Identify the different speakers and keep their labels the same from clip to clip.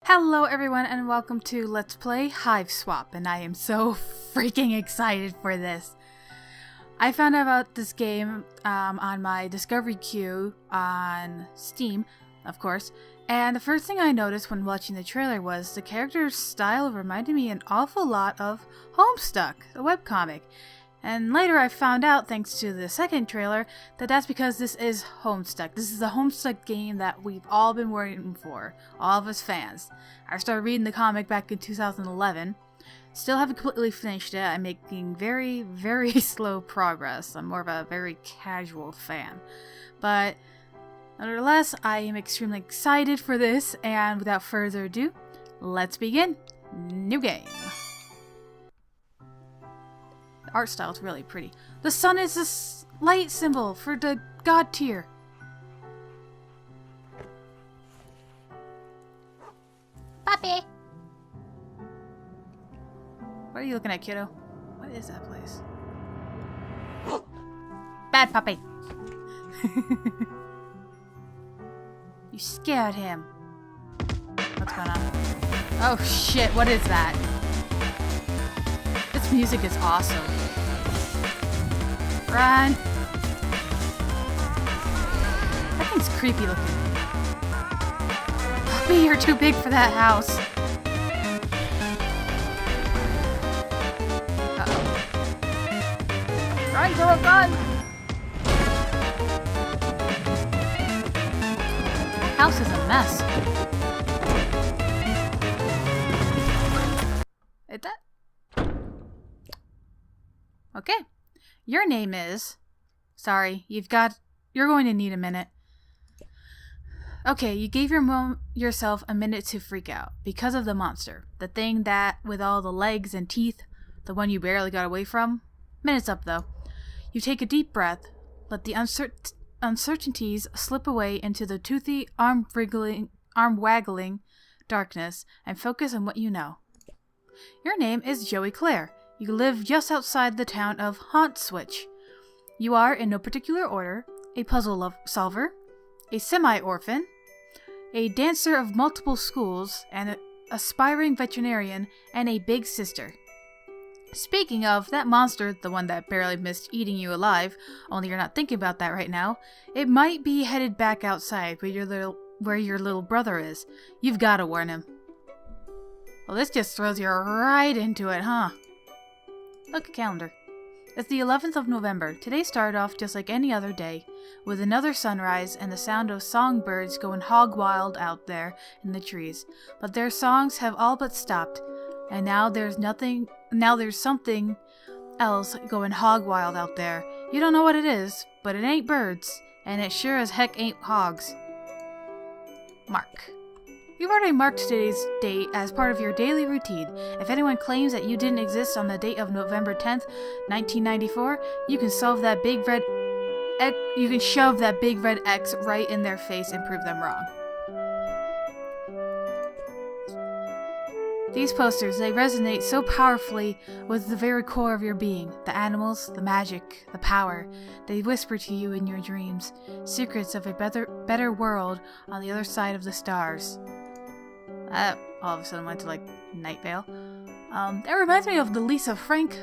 Speaker 1: Hello everyone and welcome to Let's Play Hiveswap, and I am so freaking excited for this. I found out about this game on my discovery queue on Steam, of course, and the first thing I noticed when watching the trailer was the character's style reminded me an awful lot of Homestucks, a webcomic. And later I found out, thanks to the second trailer, that that's because this is Homestuck. This is a Homestuck game that we've all been waiting for, all of us fans. I started reading the comic back in 2011. Still haven't completely finished it. I'm making very, very slow progress. I'm more of a very casual fan. But nevertheless, I am extremely excited for this, and without further ado, let's begin. New game. The art style is really pretty. The sun is a light symbol for the god tier.
Speaker 2: Puppy!
Speaker 1: What are you looking at, kiddo? What is that place? Bad puppy. You scared him. What's going on? Oh shit, what is that? This music is awesome. Run! That thing's creepy looking. Puppy, you're too big for that house. Uh-oh. Run, girl, run! That house is a mess. Is that? Okay. Your name is... Sorry, you're going to need a minute. Okay, you gave yourself a minute to freak out because of the monster. The thing that with all the legs and teeth, the one you barely got away from. Minute's up though. You take a deep breath, let the uncertainties slip away into the toothy, arm-waggling darkness, and focus on what you know. Your name is Joey Clare. You live just outside the town of Homestucks. You are, in no particular order, a puzzle solver, a semi-orphan, a dancer of multiple schools, an aspiring veterinarian, and a big sister. Speaking of, that monster, the one that barely missed eating you alive, only you're not thinking about that right now, it might be headed back outside where your little brother is. You've got to warn him. Well, this just throws you right into it, huh? Look at calendar. It's the 11th of November. Today started off just like any other day, with another sunrise and the sound of songbirds going hog wild out there in the trees. But their songs have all but stopped, and now there's something else going hog wild out there. You don't know what it is, but it ain't birds, and it sure as heck ain't hogs. Mark. You've already marked today's date as part of your daily routine. If anyone claims that you didn't exist on the date of November 10th, 1994, you can shove that big red X right in their face and prove them wrong. These posters, they resonate so powerfully with the very core of your being. The animals, the magic, the power. They whisper to you in your dreams. Secrets of a better world on the other side of the stars. That all of a sudden went to like Night Vale. That reminds me of the Lisa Frank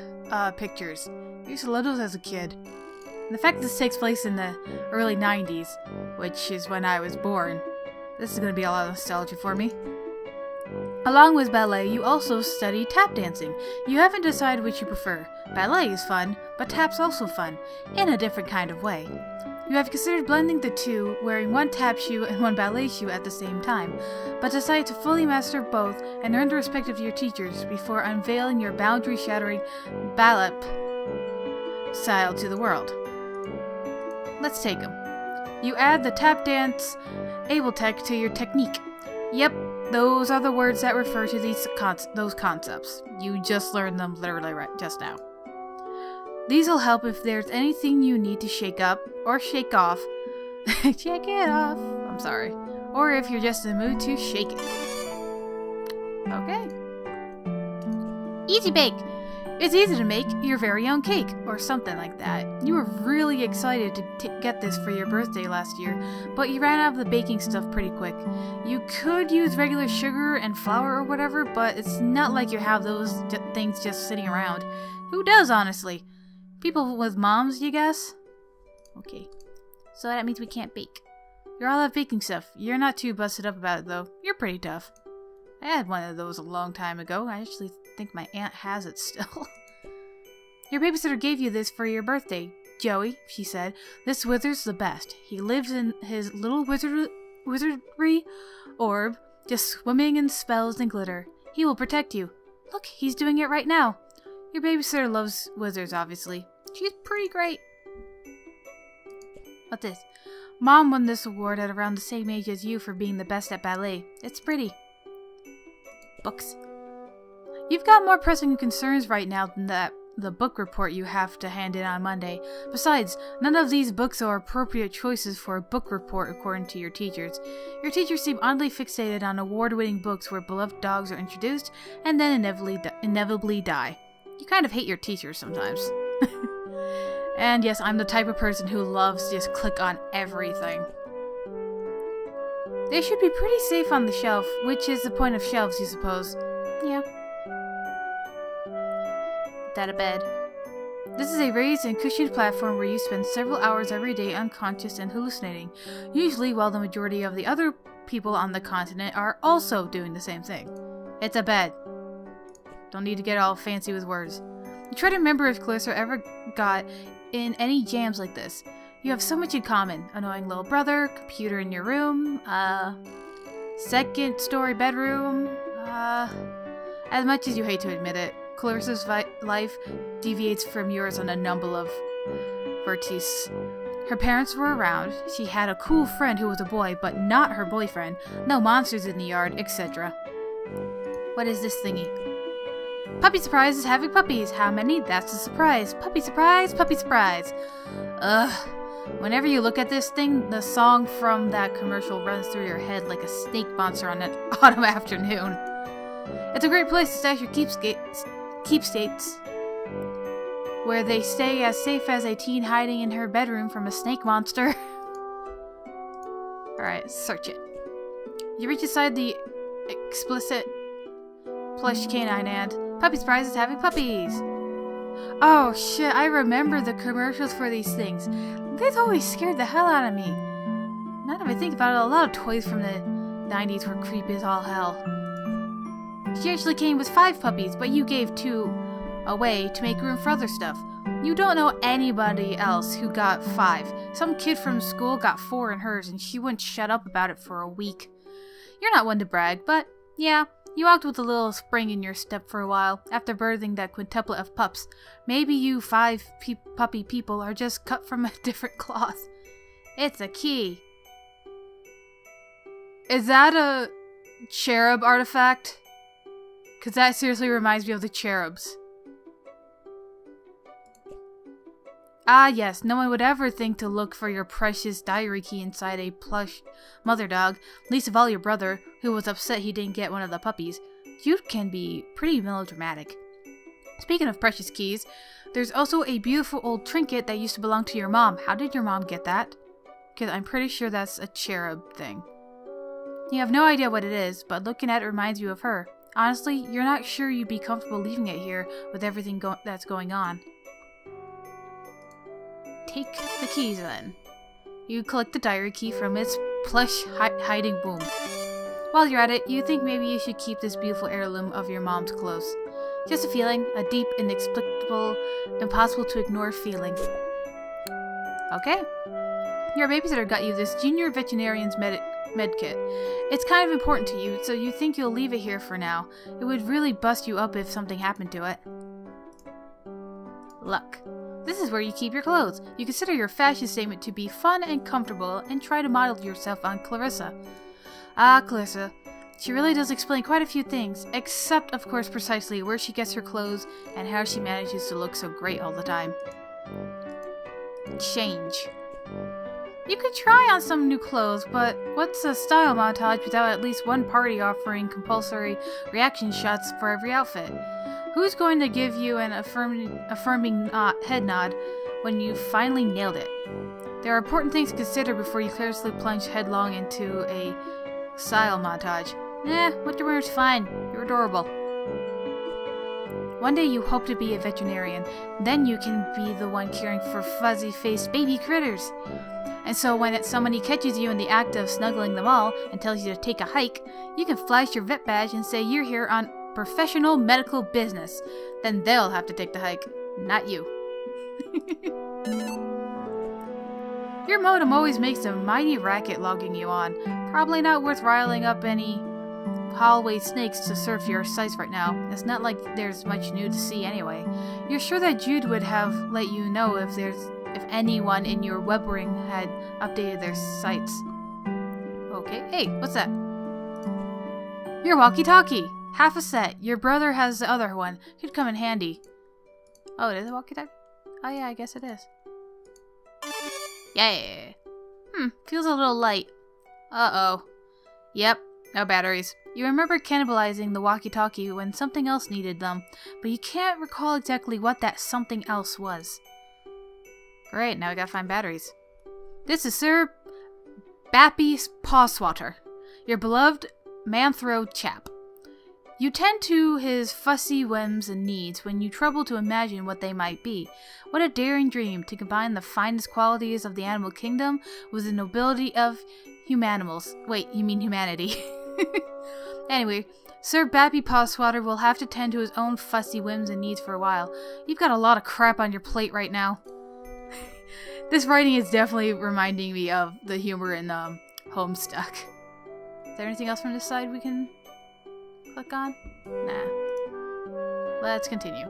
Speaker 1: pictures. I used to love those as a kid. And the fact that this takes place in the early 90s, which is when I was born, this is going to be a lot of nostalgia for me. Along with ballet, you also study tap dancing. You haven't decided which you prefer. Ballet is fun, but tap's also fun, in a different kind of way. You have considered blending the two, wearing one tap shoe and one ballet shoe at the same time, but decided to fully master both and earn the respect of your teachers before unveiling your boundary-shattering ballet style to the world. Let's take them. You add the tap dance able tech to your technique. Yep, those are the words that refer to those concepts. You just learned them literally right just now. These will help if there's anything you need to shake up or shake off. Shake it off. I'm sorry. Or if you're just in the mood to shake it. Okay. Easy bake. It's easy to make your very own cake, or something like that. You were really excited to get this for your birthday last year, but you ran out of the baking stuff pretty quick. You could use regular sugar and flour or whatever, but it's not like you have those things just sitting around. Who does, honestly? People with moms, you guess? Okay. So that means we can't bake. You're all out of baking stuff. You're not too busted up about it, though. You're pretty tough. I had one of those a long time ago. I actually think my aunt has it still. Your babysitter gave you this for your birthday, Joey, she said. This wizard's the best. He lives in his little wizardry orb, just swimming in spells and glitter. He will protect you. Look, he's doing it right now. Your babysitter loves wizards, obviously. She's pretty great. What's this? Mom won this award at around the same age as you for being the best at ballet. It's pretty. Books. You've got more pressing concerns right now than the book report you have to hand in on Monday. Besides, none of these books are appropriate choices for a book report according to your teachers. Your teachers seem oddly fixated on award-winning books where beloved dogs are introduced and then inevitably die. You kind of hate your teachers sometimes. And yes, I'm the type of person who loves to just click on everything. They should be pretty safe on the shelf, which is the point of shelves, you suppose. Yeah. That a bed. This is a raised and cushioned platform where you spend several hours every day unconscious and hallucinating, usually while the majority of the other people on the continent are also doing the same thing. It's a bed. Don't need to get all fancy with words. You try to remember if Clarissa ever got in any jams like this. You have so much in common. Annoying little brother, computer in your room, second story bedroom, as much as you hate to admit it, Clarissa's life deviates from yours on a number of virtues. Her parents were around, she had a cool friend who was a boy, but not her boyfriend, no monsters in the yard, etc. What is this thingy? Puppy surprise is having puppies. How many? That's a surprise. Puppy surprise, puppy surprise. Ugh. Whenever you look at this thing, the song from that commercial runs through your head like a snake monster on an autumn afternoon. It's a great place to stash your keepsakes, where they stay as safe as a teen hiding in her bedroom from a snake monster. Alright, search it. You reach inside the explicit plush canine and puppy surprise is having puppies. Oh shit, I remember the commercials for these things. These always scared the hell out of me. Now that I think about it, a lot of toys from the 90s were creepy as all hell. She actually came with 5 puppies, but you gave 2 away to make room for other stuff. You don't know anybody else who got 5. Some kid from school got 4 in hers, and she wouldn't shut up about it for a week. You're not one to brag, but yeah, you walked with a little spring in your step for a while, after birthing that quintuplet of pups. Maybe you 5 puppy people are just cut from a different cloth. It's a key. Is that a cherub artifact? Because that seriously reminds me of the cherubs. Ah yes, no one would ever think to look for your precious diary key inside a plush mother dog, least of all your brother, who was upset he didn't get one of the puppies. You can be pretty melodramatic. Speaking of precious keys, there's also a beautiful old trinket that used to belong to your mom. How did your mom get that? Because I'm pretty sure that's a cherub thing. You have no idea what it is, but looking at it reminds you of her. Honestly, you're not sure you'd be comfortable leaving it here with everything that's going on. Take the keys then. You collect the diary key from its plush hiding boom. While you're at it, you think maybe you should keep this beautiful heirloom of your mom's close. Just a feeling, a deep, inexplicable, impossible to ignore feeling. Okay. Your babysitter got you this junior veterinarian's med kit. It's kind of important to you, so you think you'll leave it here for now. It would really bust you up if something happened to it. Luck. This is where you keep your clothes. You consider your fashion statement to be fun and comfortable and try to model yourself on Clarissa. Ah, Clarissa. She really does explain quite a few things, except, of course, precisely where she gets her clothes and how she manages to look so great all the time. Change. You could try on some new clothes, but what's a style montage without at least one party offering compulsory reaction shots for every outfit? Who's going to give you an affirming head nod when you finally nailed it? There are important things to consider before you carelessly plunge headlong into a style montage. What you're wearing is fine. You're adorable. One day you hope to be a veterinarian. Then you can be the one caring for fuzzy-faced baby critters. And so when somebody catches you in the act of snuggling them all and tells you to take a hike, you can flash your vet badge and say you're here on professional medical business. Then they'll have to take the hike, not you. Your modem always makes a mighty racket logging you on. Probably not worth riling up any hallway snakes to surf your sites right now. It's not like there's much new to see anyway. You're sure that Jude would have let you know if anyone in your web ring had updated their sites. Okay, hey, what's that? Your walkie-talkie! Half a set. Your brother has the other one. Could come in handy. Oh, it is a walkie-talkie? Oh yeah, I guess it is. Yeah. Feels a little light. Uh-oh. Yep, no batteries. You remember cannibalizing the walkie-talkie when something else needed them, but you can't recall exactly what that something else was. Great, now we gotta find batteries. This is Sir Bappy Pawswater, your beloved manthro chap. You tend to his fussy whims and needs when you trouble to imagine what they might be. What a daring dream to combine the finest qualities of the animal kingdom with the nobility of humanimals. Wait, you mean humanity. Anyway, Sir Bappy Pawswater will have to tend to his own fussy whims and needs for a while. You've got a lot of crap on your plate right now. This writing is definitely reminding me of the humor in Homestuck. Is there anything else from this side we can click on? Nah. Let's continue.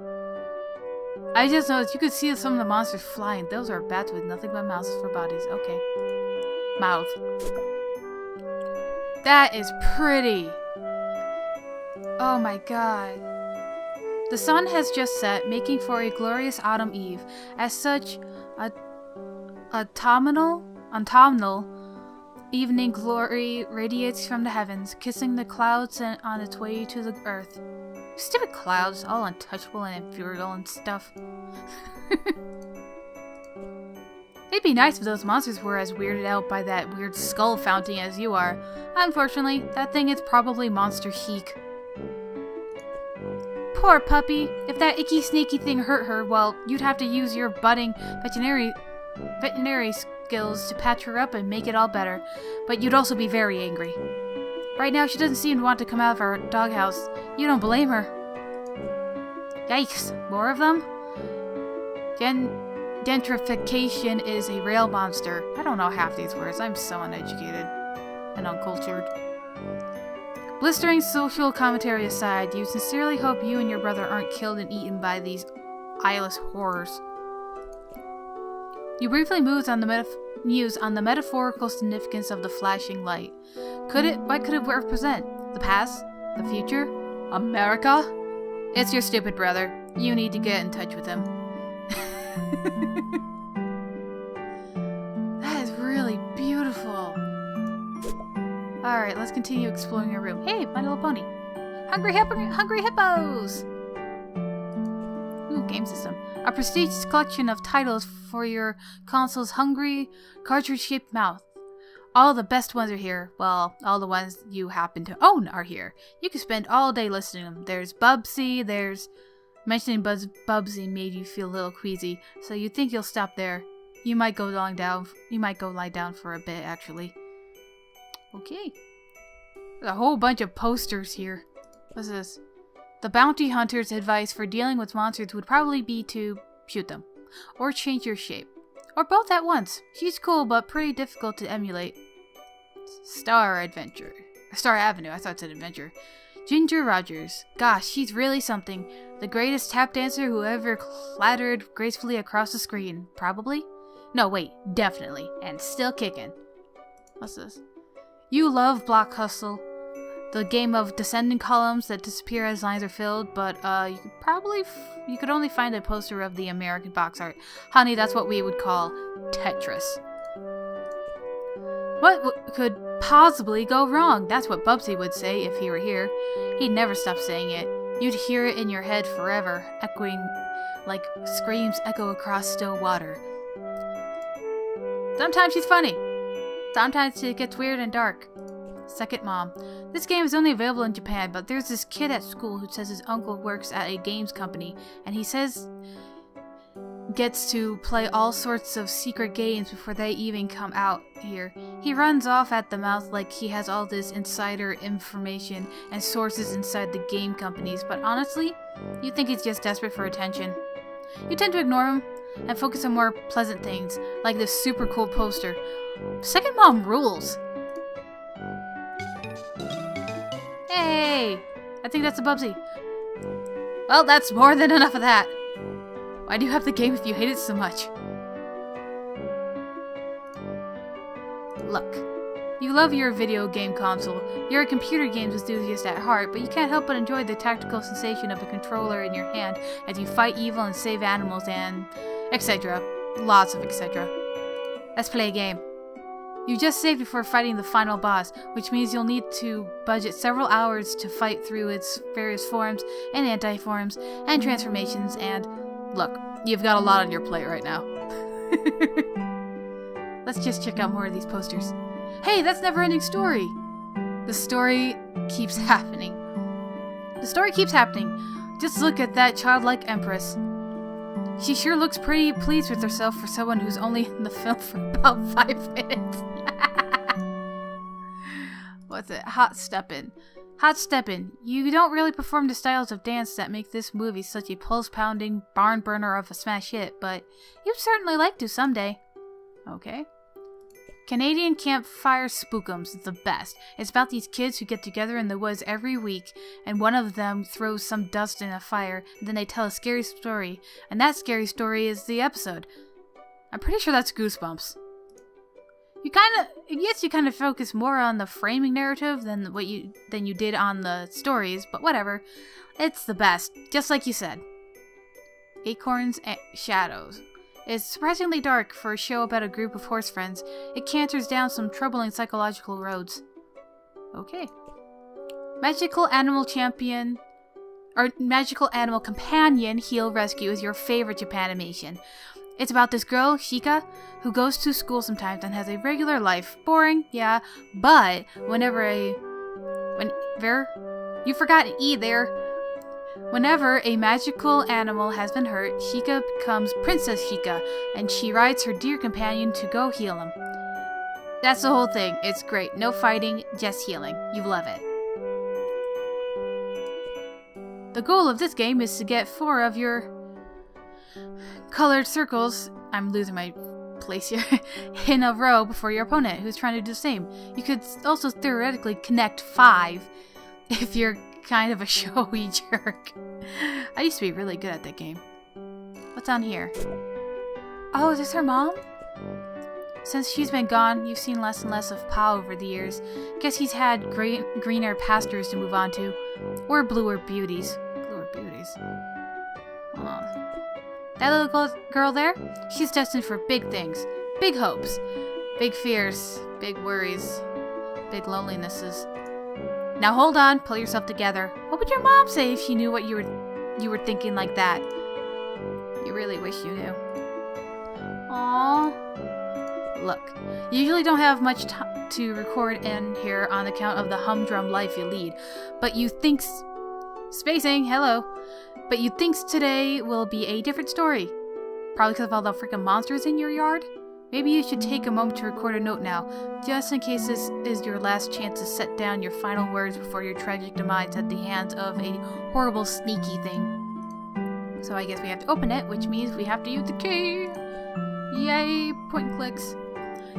Speaker 1: I just noticed you could see some of the monsters flying. Those are bats with nothing but mouths for bodies. Okay. Mouth. That is pretty. Oh my god. The sun has just set, making for a glorious autumn eve. As such, autumnal evening glory radiates from the heavens, kissing the clouds on its way to the earth. Stupid clouds, all untouchable and infernal and stuff. It'd be nice if those monsters were as weirded out by that weird skull fountain as you are. Unfortunately, that thing is probably monster chic. Poor puppy. If that icky snaky thing hurt her, well, you'd have to use your budding veterinary skills to patch her up and make it all better. But you'd also be very angry. Right now, she doesn't seem to want to come out of her doghouse. You don't blame her. Yikes. More of them? Gentrification is a real monster. I don't know half these words. I'm so uneducated and uncultured. Blistering social commentary aside, you sincerely hope you and your brother aren't killed and eaten by these eyeless horrors. You briefly muse on the metaphorical significance of the flashing light. What could it represent? The past? The future? America? It's your stupid brother. You need to get in touch with him. That is really beautiful. Alright, let's continue exploring your room. Hey, My Little Pony. Hungry hippos! Ooh, game system. A prestigious collection of titles for your console's hungry, cartridge-shaped mouth. All the best ones are here. Well, all the ones you happen to own are here. You can spend all day listening to them. There's Bubsy, there's... Mentioning Bubsy made you feel a little queasy, so you think you'll stop there. You might go lie down for a bit, actually. Okay. There's a whole bunch of posters here. What's this? The bounty hunter's advice for dealing with monsters would probably be to shoot them. Or change your shape. Or both at once. She's cool, but pretty difficult to emulate. Star Avenue, I thought it said adventure. Ginger Rogers. Gosh, she's really something. The greatest tap dancer who ever clattered gracefully across the screen. Probably? No, wait. Definitely. And still kicking. What's this? You love Block Hustle. The game of descending columns that disappear as lines are filled, but you could only find a poster of the American box art. Honey, that's what we would call Tetris. What could possibly go wrong? That's what Bubsy would say if he were here. He'd never stop saying it. You'd hear it in your head forever, echoing like screams echo across still water. Sometimes she's funny. Sometimes it gets weird and dark. Second Mom. This game is only available in Japan, but there's this kid at school who says his uncle works at a games company, and he says gets to play all sorts of secret games before they even come out here. He runs off at the mouth like he has all this insider information and sources inside the game companies, but honestly, you think he's just desperate for attention. You tend to ignore him and focus on more pleasant things, like this super cool poster. Second Mom rules! Hey! I think that's a Bubsy. Well, that's more than enough of that. Why do you have the game if you hate it so much? Look, you love your video game console. You're a computer games enthusiast at heart, but you can't help but enjoy the tactical sensation of a controller in your hand as you fight evil and save animals and etc. Lots of etc. Let's play a game. You just saved before fighting the final boss, which means you'll need to budget several hours to fight through its various forms and anti-forms and transformations and... Look, you've got a lot on your plate right now. Let's just check out more of these posters. Hey, that's Never-Ending Story! The story keeps happening. The story keeps happening. Just look at that childlike empress. She sure looks pretty pleased with herself for someone who's only in the film for about 5 minutes. What's it? Hot Steppin'. Hot Steppin', you don't really perform the styles of dance that make this movie such a pulse-pounding barn burner of a smash hit, but you'd certainly like to someday. Okay. Canadian Campfire Spookums is the best. It's about these kids who get together in the woods every week, and one of them throws some dust in a fire, and then they tell a scary story, and that scary story is the episode. I'm pretty sure that's Goosebumps. You kind of focus more on the framing narrative than you did on the stories, but whatever. It's the best, just like you said. Acorns and Shadows. It's surprisingly dark for a show about a group of horse friends. It canters down some troubling psychological roads. Okay. Magical Animal Companion Heal Rescue is your favorite Japanimation. It's about this girl, Shika, who goes to school sometimes and has a regular life. Boring, yeah, but whenever a magical animal has been hurt, Shika becomes Princess Shika, and she rides her dear companion to go heal him. That's the whole thing. It's great. No fighting, just healing. You love it. The goal of this game is to get 4 of your colored circles, I'm losing my place here, in a row before your opponent, who's trying to do the same. You could also theoretically connect 5 if you're kind of a showy jerk. I used to be really good at that game. What's on here? Oh, is this her mom? Since she's been gone, you've seen less and less of Pa over the years. Guess he's had greener pastures to move on to. Or bluer beauties. Bluer beauties. Oh. That little girl there? She's destined for big things. Big hopes. Big fears. Big worries. Big lonelinesses. Now hold on, pull yourself together. What would your mom say if she knew what you were thinking like that? You really wish you knew. Aww. Look, you usually don't have much to record in here on account of the humdrum life you lead, but you think... Spacing, hello. But you think today will be a different story. Probably because of all the freaking monsters in your yard? Maybe you should take a moment to record a note now, just in case this is your last chance to set down your final words before your tragic demise at the hands of a horrible sneaky thing. So I guess we have to open it, which means we have to use the key. Yay, point and clicks.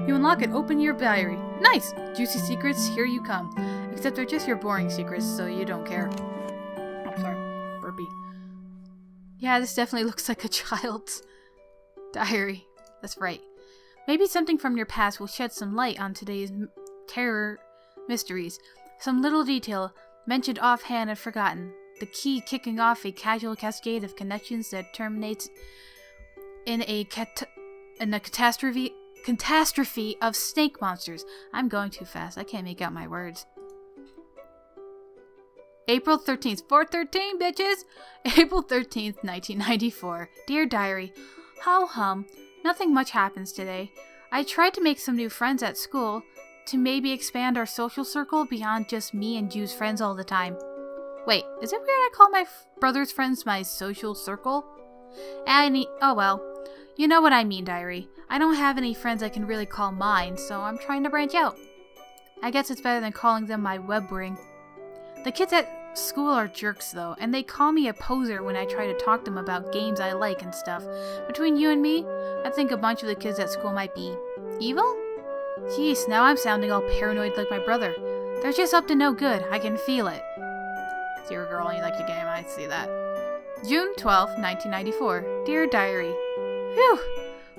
Speaker 1: You unlock and open your diary. Nice! Juicy secrets, here you come. Except they're just your boring secrets, so you don't care. Oh, sorry. Burpee. Yeah, this definitely looks like a child's diary. That's right. Maybe something from your past will shed some light on today's terror mysteries. Some little detail, mentioned offhand and forgotten. The key kicking off a casual cascade of connections that terminates in a catastrophe of snake monsters. I'm going too fast. I can't make out my words. April 13th. 413, bitches! April 13th, 1994. Dear Diary, how nothing much happens today. I tried to make some new friends at school, to maybe expand our social circle beyond just me and Ju's friends all the time. Wait, is it weird I call my brother's friends my social circle? Oh well. You know what I mean, Diary. I don't have any friends I can really call mine, so I'm trying to branch out. I guess it's better than calling them my web ring. The kids at school are jerks though, and they call me a poser when I try to talk to them about games I like and stuff. Between you and me, I think a bunch of the kids at school might be evil? Jeez, now I'm sounding all paranoid like my brother. They're just up to no good, I can feel it. Cause you're a girl and you like the game, I see that. June 12th, 1994. Dear Diary. Phew!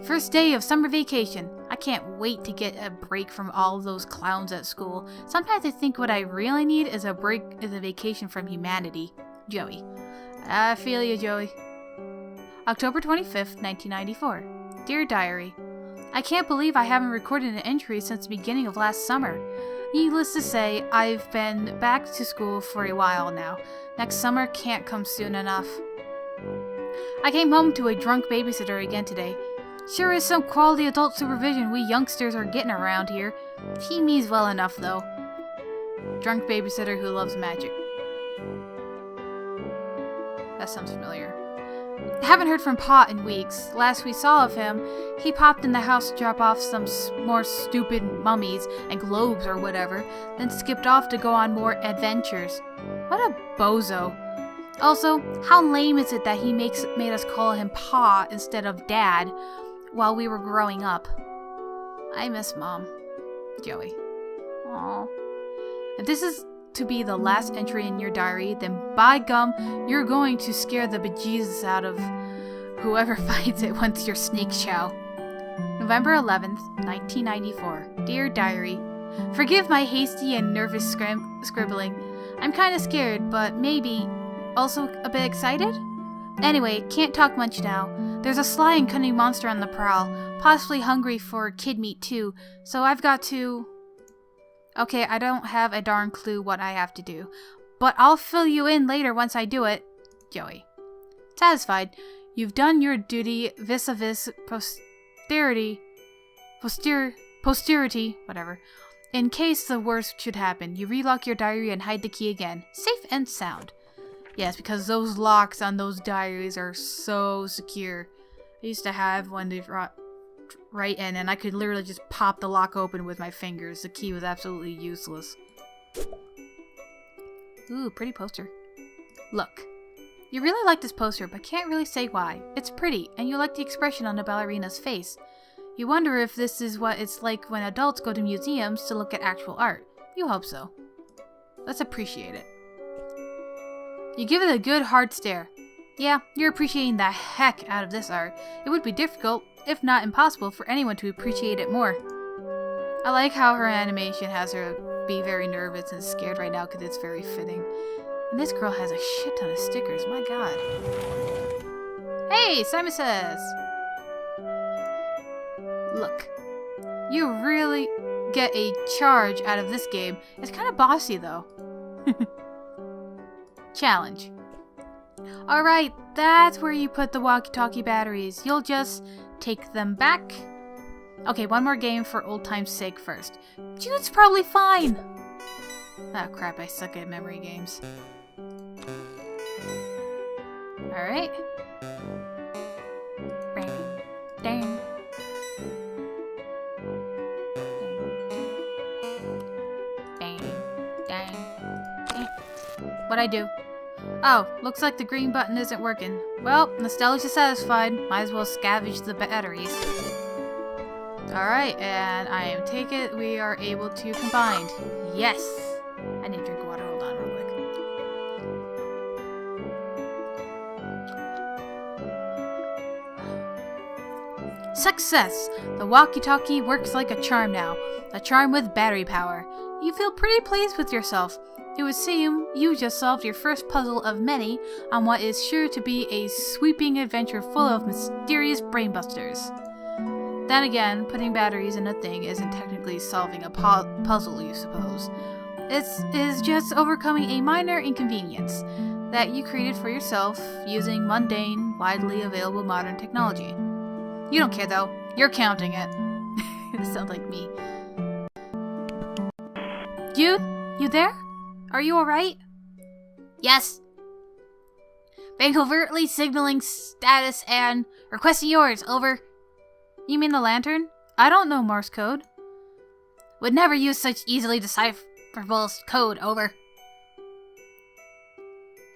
Speaker 1: First day of summer vacation. I can't wait to get a break from all of those clowns at school. Sometimes I think what I really need is a vacation from humanity. Joey. I feel you, Joey. October 25th, 1994. Dear Diary. I can't believe I haven't recorded an entry since the beginning of last summer. Needless to say, I've been back to school for a while now. Next summer can't come soon enough. I came home to a drunk babysitter again today. Sure is some quality adult supervision we youngsters are getting around here. He means well enough, though. Drunk babysitter who loves magic. That sounds familiar. Haven't heard from Pa in weeks. Last we saw of him, he popped in the house to drop off some more stupid mummies and globes or whatever, then skipped off to go on more adventures. What a bozo. Also, how lame is it that he made us call him Pa instead of Dad while we were growing up? I miss Mom. Joey. Aww. If this is to be the last entry in your diary, then by gum, you're going to scare the bejesus out of whoever finds it once your sneak show. November 11th, 1994. Dear Diary. Forgive my hasty and nervous scribbling. I'm kinda scared, but maybe also a bit excited? Anyway, can't talk much now. There's a sly and cunning monster on the prowl, possibly hungry for kid meat too, so I've got to... Okay, I don't have a darn clue what I have to do, but I'll fill you in later once I do it. Joey. Satisfied. You've done your duty vis-a-vis posterity, whatever. In case the worst should happen, you relock your diary and hide the key again. Safe and sound. Yes, because those locks on those diaries are so secure. I used to have one to write in, and I could literally just pop the lock open with my fingers. The key was absolutely useless. Ooh, pretty poster. Look. You really like this poster, but can't really say why. It's pretty, and you like the expression on the ballerina's face. You wonder if this is what it's like when adults go to museums to look at actual art. You hope so. Let's appreciate it. You give it a good hard stare. Yeah, you're appreciating the heck out of this art. It would be difficult, if not impossible, for anyone to appreciate it more. I like how her animation has her be very nervous and scared right now because it's very fitting. And this girl has a shit ton of stickers, my god. Hey, Simon Says! Look, you really get a charge out of this game. It's kind of bossy though. Challenge. Alright, that's where you put the walkie-talkie batteries. You'll just take them back. Okay, one more game for old time's sake first. Jude's probably fine. Oh crap, I suck at memory games. Alright. Bang. Dang. Bang. Dang. What'd I do? Oh, looks like the green button isn't working. Well, nostalgia's satisfied. Might as well scavenge the batteries. Alright, and I take it we are able to combine. Yes! I need to drink water. Hold on real quick. Success! The walkie-talkie works like a charm now. A charm with battery power. You feel pretty pleased with yourself. It would seem you just solved your first puzzle of many on what is sure to be a sweeping adventure full of mysterious brainbusters. Then again, putting batteries in a thing isn't technically solving a puzzle, you suppose. It is just overcoming a minor inconvenience that you created for yourself using mundane, widely available modern technology. You don't care though. You're counting it. It sounds like me. Jude? You there? Are you alright?
Speaker 2: Yes. Being covertly signaling status and requesting yours, over.
Speaker 1: You mean the lantern? I don't know Morse code.
Speaker 2: Would never use such easily decipherable code, over.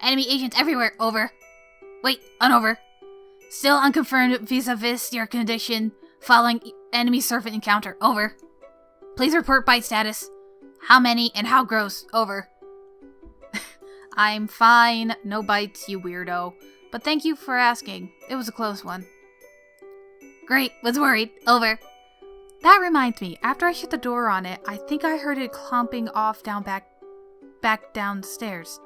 Speaker 2: Enemy agents everywhere, over. Wait, over. Still unconfirmed vis-a-vis your condition following enemy servant encounter, over. Please report bite status. How many and how gross, over.
Speaker 1: I'm fine. No bites, you weirdo. But thank you for asking. It was a close one.
Speaker 2: Great, was worried, over.
Speaker 1: That reminds me, after I shut the door on it, I think I heard it clomping off back down the stairs.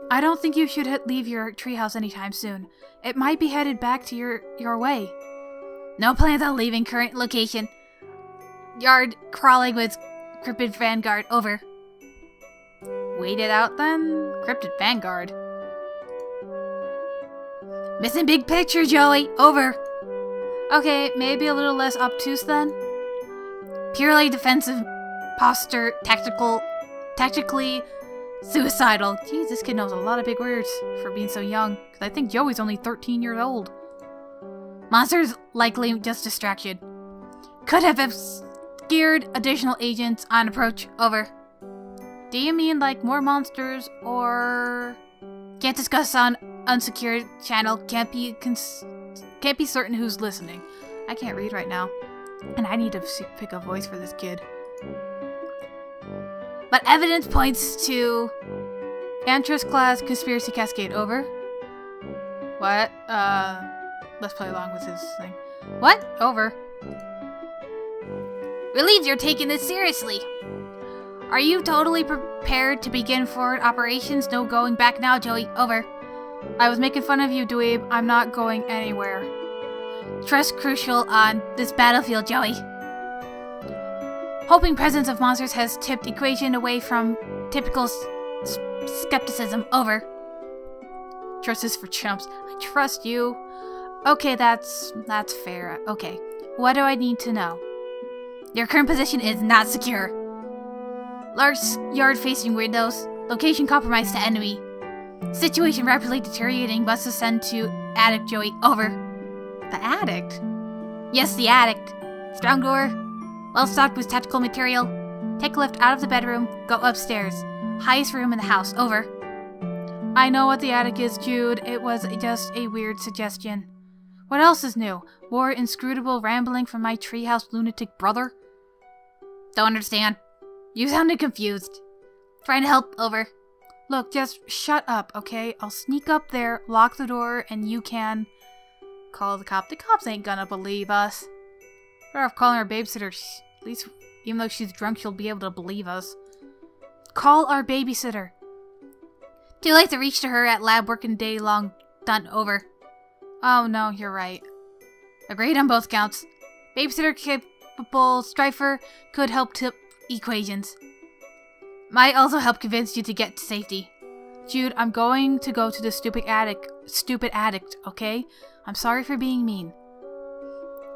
Speaker 1: I don't think you should leave your treehouse anytime soon. It might be headed back to your way.
Speaker 2: No plans on leaving current location. Yard crawling with cryptid vanguard, over.
Speaker 1: Wait it out then? Cryptid vanguard.
Speaker 2: Missing big picture, Joey, over.
Speaker 1: Okay, maybe a little less obtuse then?
Speaker 2: Purely defensive posture, tactically suicidal.
Speaker 1: Jeez, this kid knows a lot of big words for being so young. Cause I think Joey's only 13 years old.
Speaker 2: Monsters likely just distraction. Could have scared additional agents on approach, over.
Speaker 1: Do you mean like more monsters or...
Speaker 2: Can't discuss on unsecured channel. Can't be
Speaker 1: certain who's listening. I can't read right now. And I need to pick a voice for this kid.
Speaker 2: But evidence points to...
Speaker 1: Antrus class conspiracy cascade, over. What? Let's play along with his thing. What? Over.
Speaker 2: Relieved you're taking this seriously. Are you totally prepared to begin forward operations? No going back now, Joey, over.
Speaker 1: I was making fun of you, dweeb. I'm not going anywhere.
Speaker 2: Trust crucial on this battlefield, Joey. Hoping presence of monsters has tipped equation away from typical skepticism, over.
Speaker 1: Trust is for chumps. I trust you. Okay, that's fair. Okay. What do I need to know?
Speaker 2: Your current position is not secure. Large yard-facing windows. Location compromised to enemy. Situation rapidly deteriorating. Must ascend to attic, Joey, over.
Speaker 1: The addict?
Speaker 2: Yes, the attic. Strong door. Well stocked with tactical material. Take a lift out of the bedroom. Go upstairs. Highest room in the house, over.
Speaker 1: I know what the attic is, Jude. It was just a weird suggestion. What else is new? More inscrutable rambling from my treehouse lunatic brother?
Speaker 2: Don't understand. You sounded confused. Trying to help, over.
Speaker 1: Look, just shut up, okay? I'll sneak up there, lock the door, and you can... call the cops. The cops ain't gonna believe us. Better off calling our babysitter. At least, even though she's drunk, she'll be able to believe us. Call our babysitter.
Speaker 2: Too late to reach to her at lab working day long. Done, over.
Speaker 1: Oh no, you're right.
Speaker 2: Agreed on both counts. Babysitter capable strifer could help tip equations. Might also help convince you to get to safety.
Speaker 1: Jude, I'm going to go to the stupid addict, okay? I'm sorry for being mean.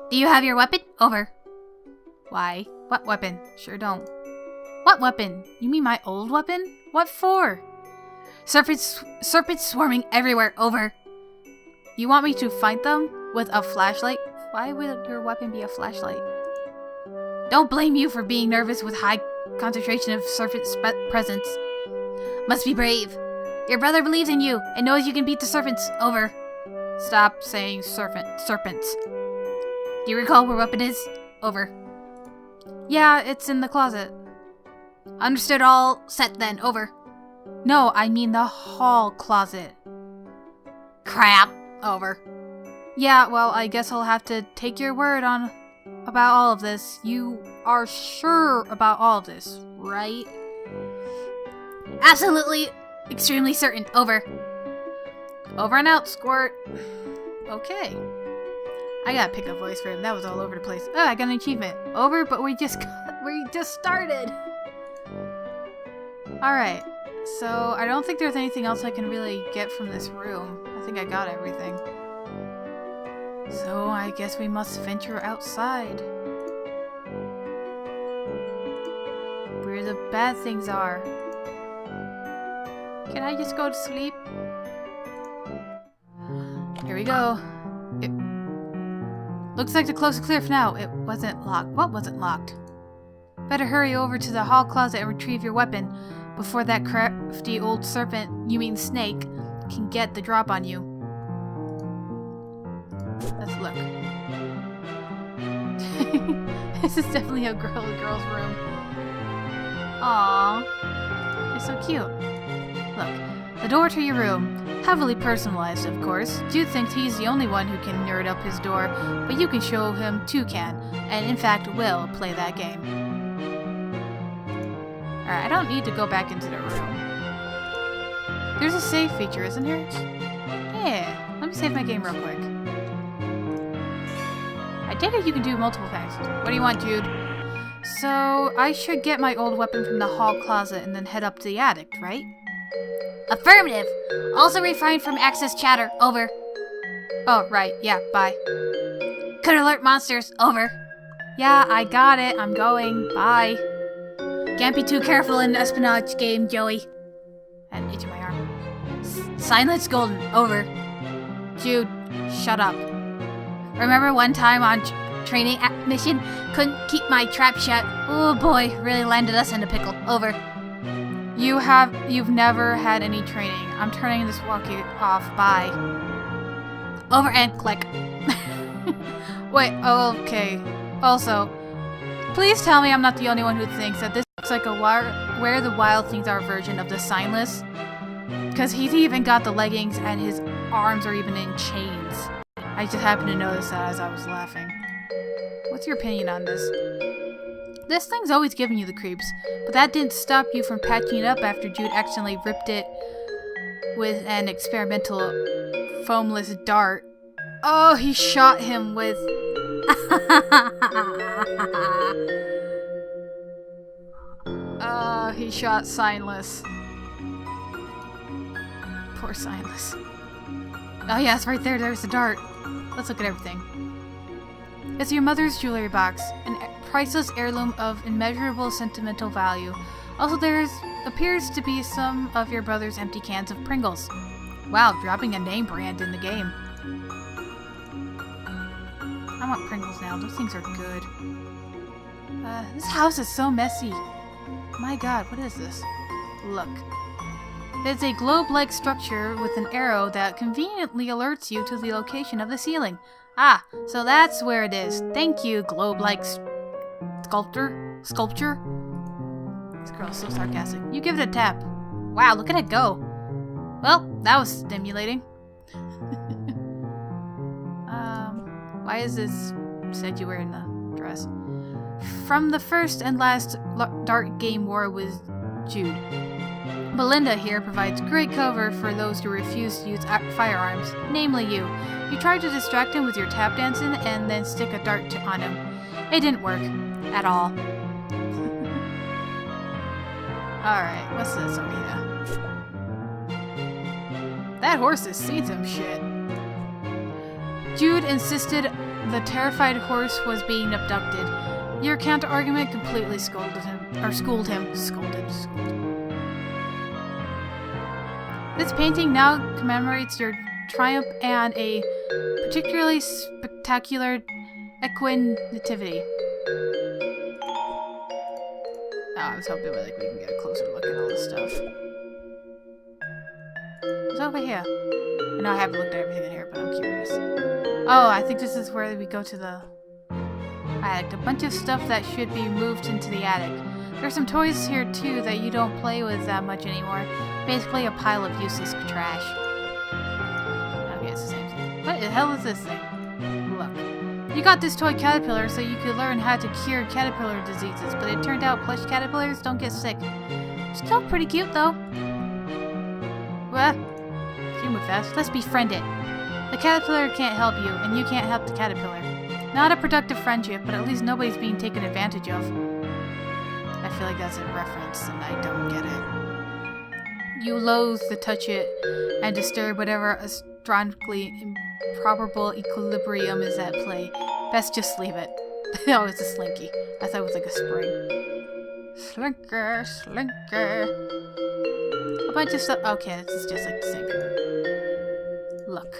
Speaker 2: Do you have your weapon? Over.
Speaker 1: Why? What weapon? Sure don't. What weapon? You mean my old weapon? What for?
Speaker 2: Serpents swarming everywhere, over.
Speaker 1: You want me to fight them with a flashlight? Why would your weapon be a flashlight?
Speaker 2: Don't blame you for being nervous with high concentration of serpent presence. Must be brave. Your brother believes in you and knows you can beat the serpents, over.
Speaker 1: Stop saying serpents.
Speaker 2: Do you recall where weapon is? Over.
Speaker 1: Yeah, it's in the closet.
Speaker 2: Understood, all set then, over.
Speaker 1: No, I mean the hall closet.
Speaker 2: Crap, over.
Speaker 1: Yeah, well, I guess I'll have to take your word on about all of this. You are sure about all of this, right?
Speaker 2: Absolutely, extremely certain, over.
Speaker 1: Over and out, Squirt. Okay. I gotta pick a voice for him. That was all over the place. Oh, I got an achievement. Over, but we just started. Alright, so I don't think there's anything else I can really get from this room. I think I got everything. So I guess we must venture outside. Where the bad things are. Can I just go to sleep? Here we go. Looks like the close is clear for now. It wasn't locked. What wasn't locked? Better hurry over to the hall closet and retrieve your weapon before that crafty old serpent, you mean snake, can get the drop on you. Let's look. This is definitely a girl's room. Aww. It's so cute. Look, the door to your room. Heavily personalized, of course. Jude thinks he's the only one who can nerd up his door, but you can show him too can, and in fact will play that game. Alright, I don't need to go back into the room. There's a save feature, isn't there? Yeah, let me save my game real quick. I take it you can do multiple things. What do you want, Jude? So, I should get my old weapon from the hall closet and then head up to the attic, right?
Speaker 2: Affirmative. Also refrain from access chatter. Over.
Speaker 1: Oh, right. Yeah, bye.
Speaker 2: Could alert monsters. Over.
Speaker 1: Yeah, I got it. I'm going. Bye.
Speaker 2: Can't be too careful in an espionage game, Joey.
Speaker 1: And itch in my arm.
Speaker 2: Silence golden. Over.
Speaker 1: Jude, shut up.
Speaker 2: Remember one time on training mission? Couldn't keep my trap shut. Oh boy, really landed us in a pickle. Over.
Speaker 1: You've never had any training. I'm turning this walkie off. Bye.
Speaker 2: Over and click.
Speaker 1: Wait, oh, okay. Also, please tell me I'm not the only one who thinks that this looks like a Where the Wild Things Are version of the Signless. Because he's even got the leggings and his arms are even in chains. I just happened to notice that as I was laughing. What's your opinion on this? This thing's always giving you the creeps, but that didn't stop you from patching it up after Jude accidentally ripped it with an experimental foamless dart. Oh, he shot him with... he shot Signless. Poor Signless. Oh yeah, it's right there. There's the dart. Let's look at everything. It's your mother's jewelry box, an priceless heirloom of immeasurable sentimental value. Also, there appears to be some of your brother's empty cans of Pringles. Wow, dropping a name brand in the game. I want Pringles now. Those things are good. This house is so messy. My god, what is this? Look. It's a globe-like structure with an arrow that conveniently alerts you to the location of the ceiling. Ah, so that's where it is. Thank you, globe-like sculpture. This girl is so sarcastic. You give it a tap. Wow, look at it go. Well, that was stimulating. Why is this said you wearing the dress? From the first and last Dart Game War with Jude. Belinda here provides great cover for those who refuse to use firearms, namely you. You tried to distract him with your tap dancing and then stick a dart on him. It didn't work. At all. Alright, what's this over here? That horse has seen some shit. Jude insisted the terrified horse was being abducted. Your counter-argument completely schooled him. This painting now commemorates your triumph and a particularly spectacular equine nativity. Oh, I was hoping we can get a closer look at all this stuff. What's over here? I know I haven't looked at everything in here, but I'm curious. Oh, I think this is where we go to the attic. A bunch of stuff that should be moved into the attic. There's some toys here too that you don't play with that much anymore. Basically a pile of useless trash. Okay, it's the same thing. What the hell is this thing? Look. You got this toy caterpillar so you could learn how to cure caterpillar diseases, but it turned out plush caterpillars don't get sick. Still pretty cute though. What? You move fast. Let's befriend it. The caterpillar can't help you, and you can't help the caterpillar. Not a productive friendship, but at least nobody's being taken advantage of. I feel like that's a reference, and I don't get it. You loathe to touch it and disturb whatever astronomically improbable equilibrium is at play. Best just leave it. Oh, it's a slinky. I thought it was like a spring. Slinker, slinker. A bunch of stuff. Okay, this is just like the same thing. Look.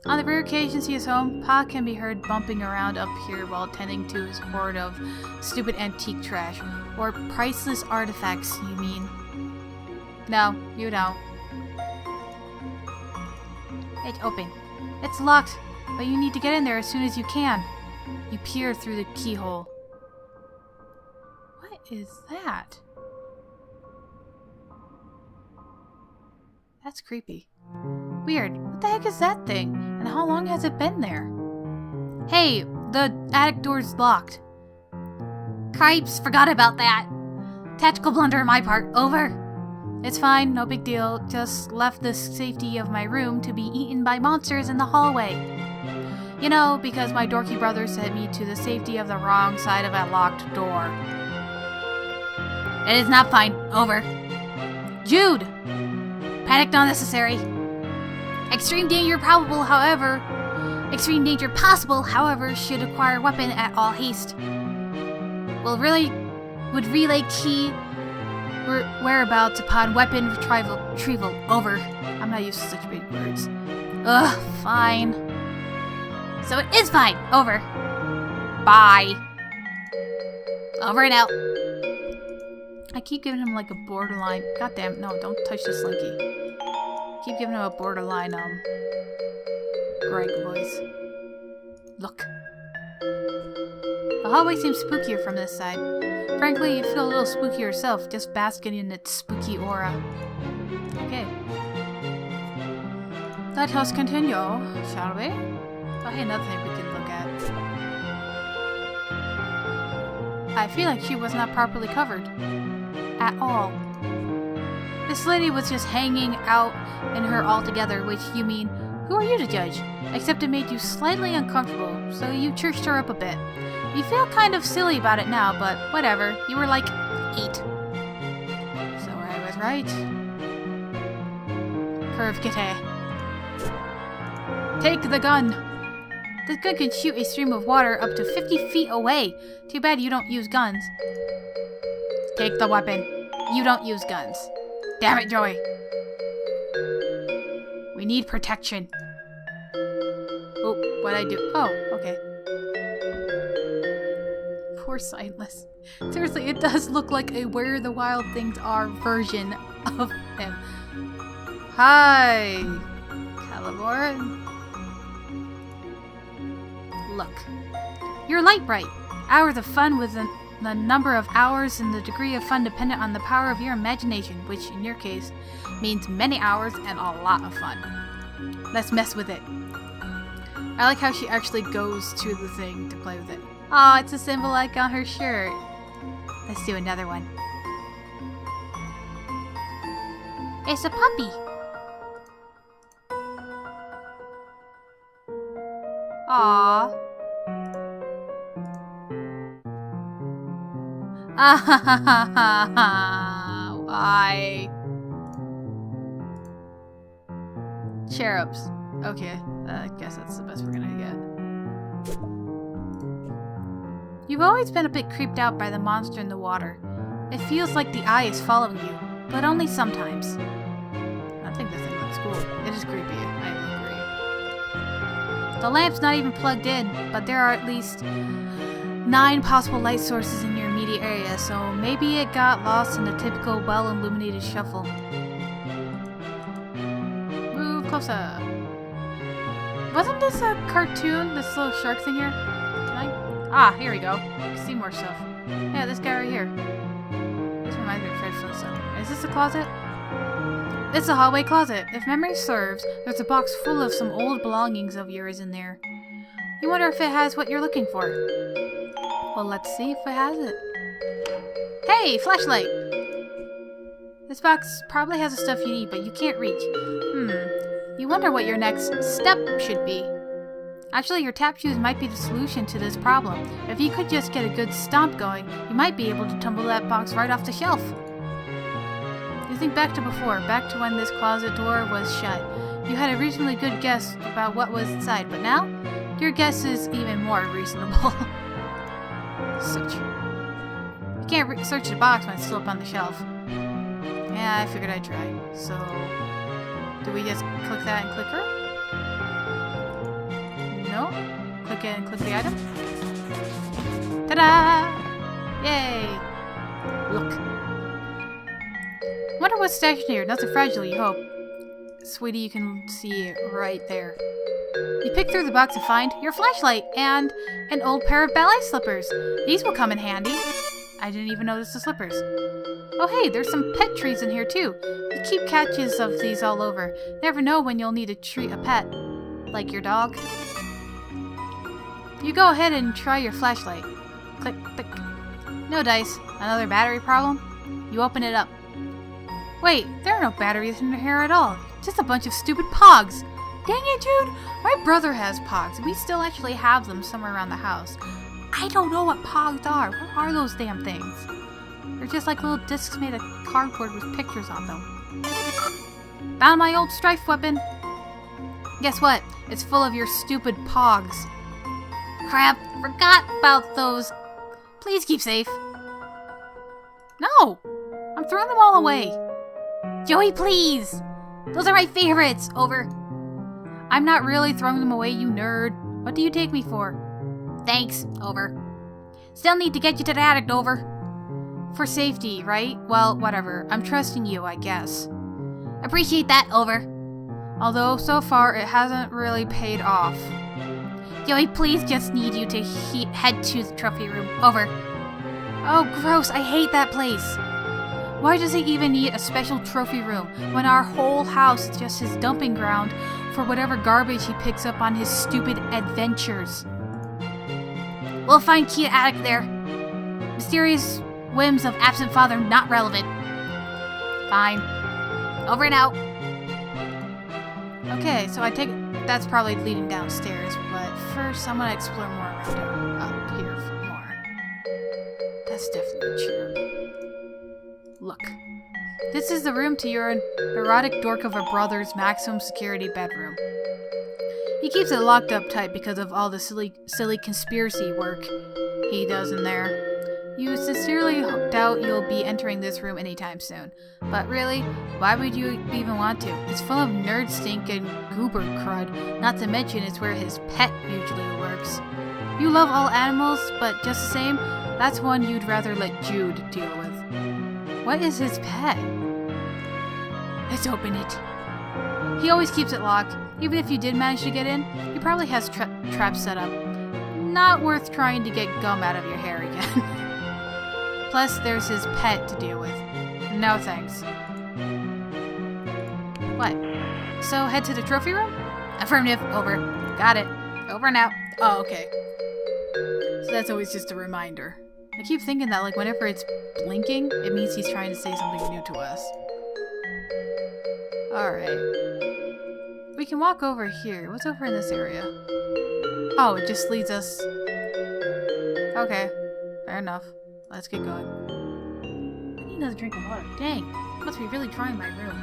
Speaker 1: On the rare occasions he is home, Pa can be heard bumping around up here while tending to his hoard of stupid antique trash. Or priceless artifacts, you mean? No, you don't. It's open. It's locked, but you need to get in there as soon as you can. You peer through the keyhole. What is that? That's creepy. Weird. What the heck is that thing? And how long has it been there? Hey, the attic door's locked.
Speaker 2: Cripes, forgot about that. Tactical blunder on my part. Over.
Speaker 1: It's fine, no big deal. Just left the safety of my room to be eaten by monsters in the hallway. You know, because my dorky brother sent me to the safety of the wrong side of a locked door.
Speaker 2: It is not fine. Over.
Speaker 1: Jude!
Speaker 2: Panic not necessary. Extreme danger probable, however. Extreme danger possible, however, should acquire weapon at all haste. Would relay key whereabouts upon weapon retrieval. Over.
Speaker 1: I'm not used to such big words.
Speaker 2: Ugh, fine. So it is fine. Over. Bye. Over and out.
Speaker 1: I keep giving him like a borderline. Goddamn, no, don't touch the slinky. Keep giving him a borderline, Greg voice. Look. The hallway seems spookier from this side. Frankly, you feel a little spooky yourself, just basking in its spooky aura. Okay. Let us continue, shall we? Oh, hey, another thing we can look at. I feel like she was not properly covered. At all. This lady was just hanging out in her altogether, which, you mean, who are you to judge? Except it made you slightly uncomfortable, so you churched her up a bit. You feel kind of silly about it now, but whatever. You were like 8. So I was right. Curve kitty. Take the gun. This gun can shoot a stream of water up to 50 feet away. Too bad you don't use guns. Take the weapon. You don't use guns. Damn it, Joey. We need protection. Oh, what'd I do? Oh, okay. Poor Sightless. Seriously, it does look like a Where the Wild Things Are version of him. Hi, Caliborn. Look. You're light bright. Hours of fun with the number of hours and the degree of fun dependent on the power of your imagination, which in your case means many hours and a lot of fun. Let's mess with it. I like how she actually goes to the thing to play with it. Aw, it's a symbol like on her shirt. Let's do another one.
Speaker 2: It's a puppy.
Speaker 1: Aww. Why? Cherubs. Okay, I guess that's the best we're gonna get. You've always been a bit creeped out by the monster in the water. It feels like the eye is following you, but only sometimes. I think this thing looks cool. It is creepy, I agree. The lamp's not even plugged in, but there are at least 9 possible light sources in your immediate area, so maybe it got lost in the typical well-illuminated shuffle. Move closer. Wasn't this a cartoon, this little shark thing here? Can I? Ah, here we go. See more stuff. Yeah, this guy right here. This reminds me of Fred Flintstone. Is this a closet? It's a hallway closet. If memory serves, there's a box full of some old belongings of yours in there. You wonder if it has what you're looking for. Well, let's see if it has it. Hey, flashlight! This box probably has the stuff you need, but you can't reach. You wonder what your next step should be. Actually, your tap shoes might be the solution to this problem. If you could just get a good stomp going, you might be able to tumble that box right off the shelf. think back to before, back to when this closet door was shut. You had a reasonably good guess about what was inside, but now, your guess is even more reasonable. Search. You can't search the box when it's still up on the shelf. Yeah, I figured I'd try. So, do we just click that and click her? No? Click it and click the item? Ta-da! Yay! Look. Wonder what's stashed here. Nothing fragile, you hope. Sweetie, you can see it right there. You pick through the box and find your flashlight and an old pair of ballet slippers. These will come in handy. I didn't even notice the slippers. Oh hey, there's some pet treats in here too. You keep catches of these all over. Never know when you'll need to treat a pet. Like your dog. You go ahead and try your flashlight. Click, click. No dice. Another battery problem? You open it up. Wait, there are no batteries in here at all. Just a bunch of stupid pogs. Dang it, Jude! My brother has pogs. We still actually have them somewhere around the house. I don't know what pogs are. What are those damn things? They're just like little discs made of cardboard with pictures on them. Found my old strife weapon. Guess what? It's full of your stupid pogs. Crap, forgot about those. Please keep safe. No! I'm throwing them all away.
Speaker 2: Joey, please! Those are my favorites! Over.
Speaker 1: I'm not really throwing them away, you nerd. What do you take me for?
Speaker 2: Thanks. Over. Still need to get you to the attic. Over.
Speaker 1: For safety, right? Well, whatever. I'm trusting you, I guess.
Speaker 2: Appreciate that. Over.
Speaker 1: Although, so far, it hasn't really paid off.
Speaker 2: Joey, please just need you to head to the trophy room. Over.
Speaker 1: Oh, gross. I hate that place. Why does he even need a special trophy room when our whole house is just his dumping ground for whatever garbage he picks up on his stupid adventures?
Speaker 2: We'll find key to attic there. Mysterious whims of absent father not relevant. Fine. Over and out.
Speaker 1: Okay, so I take that's probably leading downstairs, but first I'm gonna explore more around up here for more. That's definitely true. Look. This is the room to your erotic dork of a brother's maximum security bedroom. He keeps it locked up tight because of all the silly conspiracy work he does in there. You sincerely doubt you'll be entering this room anytime soon. But really, why would you even want to? It's full of nerd stink and goober crud, not to mention it's where his pet usually works. You love all animals, but just the same, that's one you'd rather let Jude deal with. What is his pet? Let's open it. He always keeps it locked. Even if you did manage to get in, he probably has traps set up. Not worth trying to get gum out of your hair again. Plus, there's his pet to deal with. No thanks. What? So, head to the trophy room?
Speaker 2: Affirmative. Over.
Speaker 1: Got it. Over and out. Oh, okay. So that's always just a reminder. I keep thinking that, like, whenever it's blinking, it means he's trying to say something new to us. Alright. We can walk over here. What's over in this area? Oh, it just leads us... Okay. Fair enough. Let's get going. I need another drink of water. Dang. Must be really dry in my room.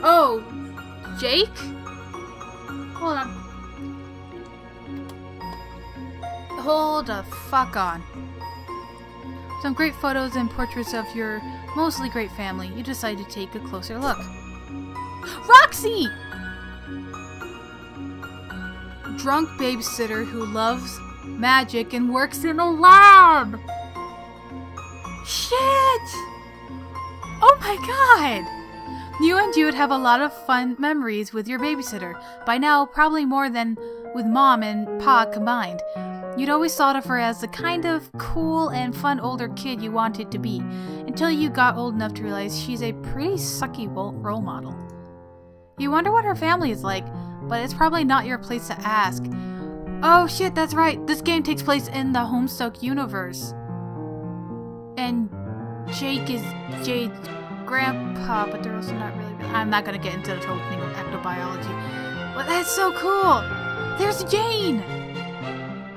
Speaker 1: Oh! Jake? Hold on. Hold the fuck on. Some great photos and portraits of your mostly great family. You decide to take a closer look. Roxy! Drunk babysitter who loves magic and works in a lab! Shit! Oh my god! You and Jude have a lot of fun memories with your babysitter. By now, probably more than with Mom and Pa combined. You'd always thought of her as the kind of cool and fun older kid you wanted to be, until you got old enough to realize she's a pretty sucky role model. You wonder what her family is like, but it's probably not your place to ask. Oh shit, that's right, this game takes place in the Homestuck universe. And Jake is Jade's grandpa, but they're also not really... I'm not gonna get into the whole thing of ectobiology. But that's so cool! There's Jane!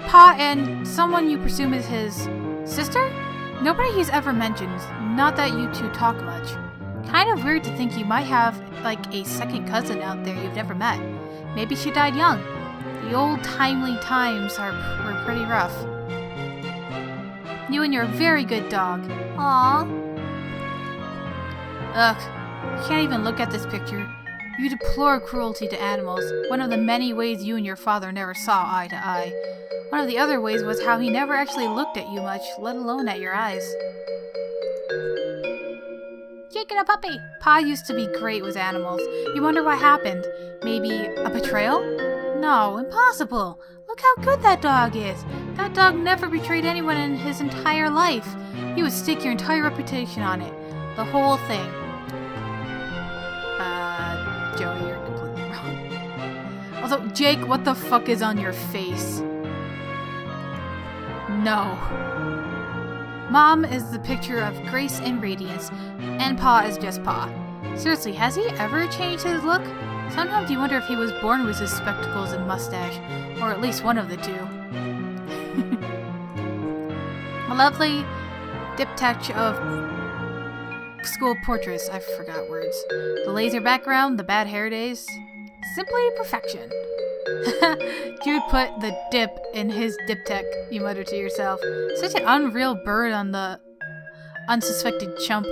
Speaker 1: Pa and someone you presume is his sister? Nobody he's ever mentioned. Not that you two talk much. Kind of weird to think you might have, like, a second cousin out there you've never met. Maybe she died young. The old timely times were pretty rough. You and your very good dog. Aww. Ugh, you can't even look at this picture. You deplore cruelty to animals, one of the many ways you and your father never saw eye to eye. One of the other ways was how he never actually looked at you much, let alone at your eyes. Jake and a puppy! Pa used to be great with animals. You wonder what happened? Maybe a betrayal? No, impossible! Look how good that dog is! That dog never betrayed anyone in his entire life. He would stake your entire reputation on it. The whole thing. Joey, you're completely wrong. Also, Jake, what the fuck is on your face? No. Mom is the picture of grace and radiance, and Pa is just Pa. Seriously, has he ever changed his look? Sometimes you wonder if he was born with his spectacles and mustache, or at least one of the two. A lovely diptych of school portraits. I forgot words. The laser background, the bad hair days. Simply perfection. You would put the dip in his diptych, you mutter to yourself. Such an unreal bird on the unsuspected chump.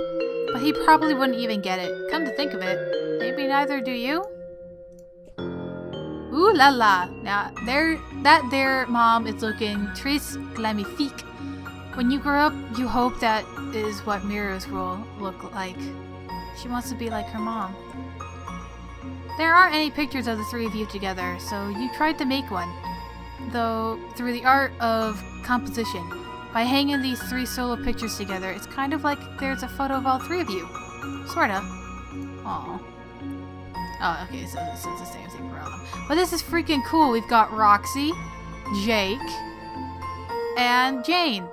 Speaker 1: But he probably wouldn't even get it. Come to think of it, maybe neither do you? Ooh la la. Now, that there mom is looking très magnifique. When you grow up, you hope that is what Mira's will look like. She wants to be like her mom. There aren't any pictures of the three of you together, so you tried to make one. Though, through the art of composition. By hanging these three solo pictures together, it's kind of like there's a photo of all three of you. Sorta. Aww. Oh, okay, so this is the same thing for all of them. But this is freaking cool. We've got Roxy, Jake, and Jane.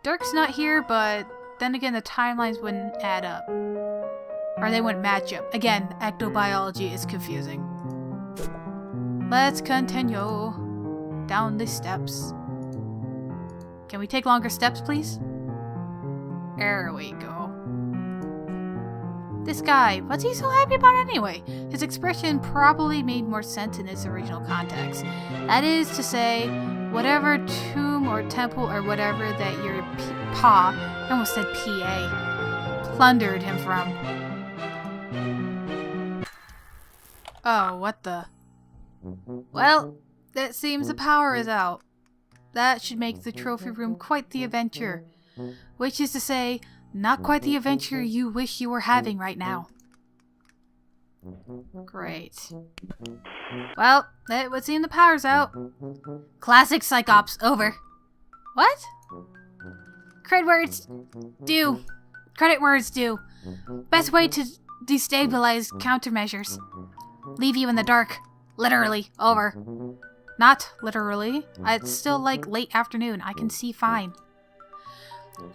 Speaker 1: Dirk's not here, but then again, the timelines wouldn't add up. Or they wouldn't match up. Again, ectobiology is confusing. Let's continue down the steps. Can we take longer steps, please? There we go. This guy, what's he so happy about anyway? His expression probably made more sense in its original context. That is to say, whatever tomb or temple or whatever that your pa, I almost said PA, plundered him from. Oh, what the? Well, it seems the power is out. That should make the trophy room quite the adventure. Which is to say, not quite the adventure you wish you were having right now. Great. Well, it would seem the power's out.
Speaker 2: Classic Psychops, over.
Speaker 1: What?
Speaker 2: Credit words due. Best way to destabilize countermeasures. Leave you in the dark. Literally, over.
Speaker 1: Not literally. It's still like late afternoon. I can see fine.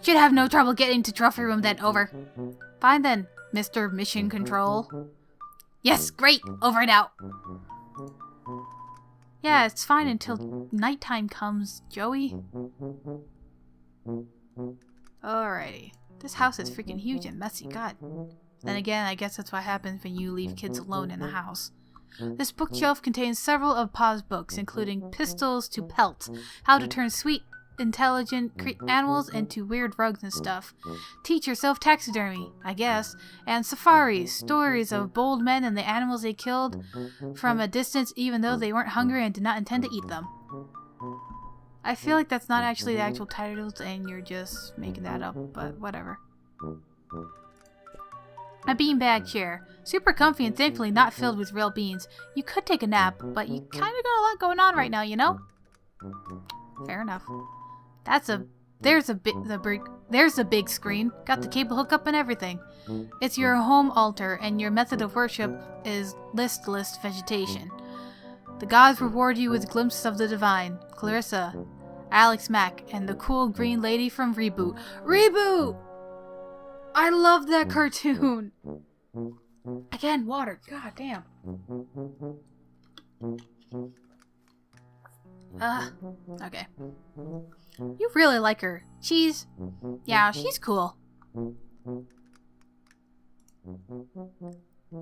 Speaker 2: Should have no trouble getting to trophy room then, over.
Speaker 1: Fine then, Mr. Mission Control.
Speaker 2: Yes, great, over and out.
Speaker 1: Yeah, it's fine until nighttime comes, Joey. Alrighty. This house is freaking huge and messy, god. Then again, I guess that's what happens when you leave kids alone in the house. This bookshelf contains several of Pa's books, including Pistols to Pelt, How to Turn Sweet, Intelligent Animals into Weird Rugs and Stuff, Teach Yourself Taxidermy, I guess, and Safaris, stories of bold men and the animals they killed from a distance even though they weren't hungry and did not intend to eat them. I feel like that's not actually the actual titles and you're just making that up, but whatever. A beanbag chair. Super comfy and thankfully not filled with real beans. You could take a nap, but you kinda got a lot going on right now, you know? Fair enough. There's a big screen. Got the cable hookup and everything. It's your home altar and your method of worship is listless vegetation. The gods reward you with glimpses of the divine. Clarissa, Alex Mack, and the cool green lady from Reboot. Reboot! I love that cartoon! Again, water. God damn. Okay. You really like her. Yeah, she's cool.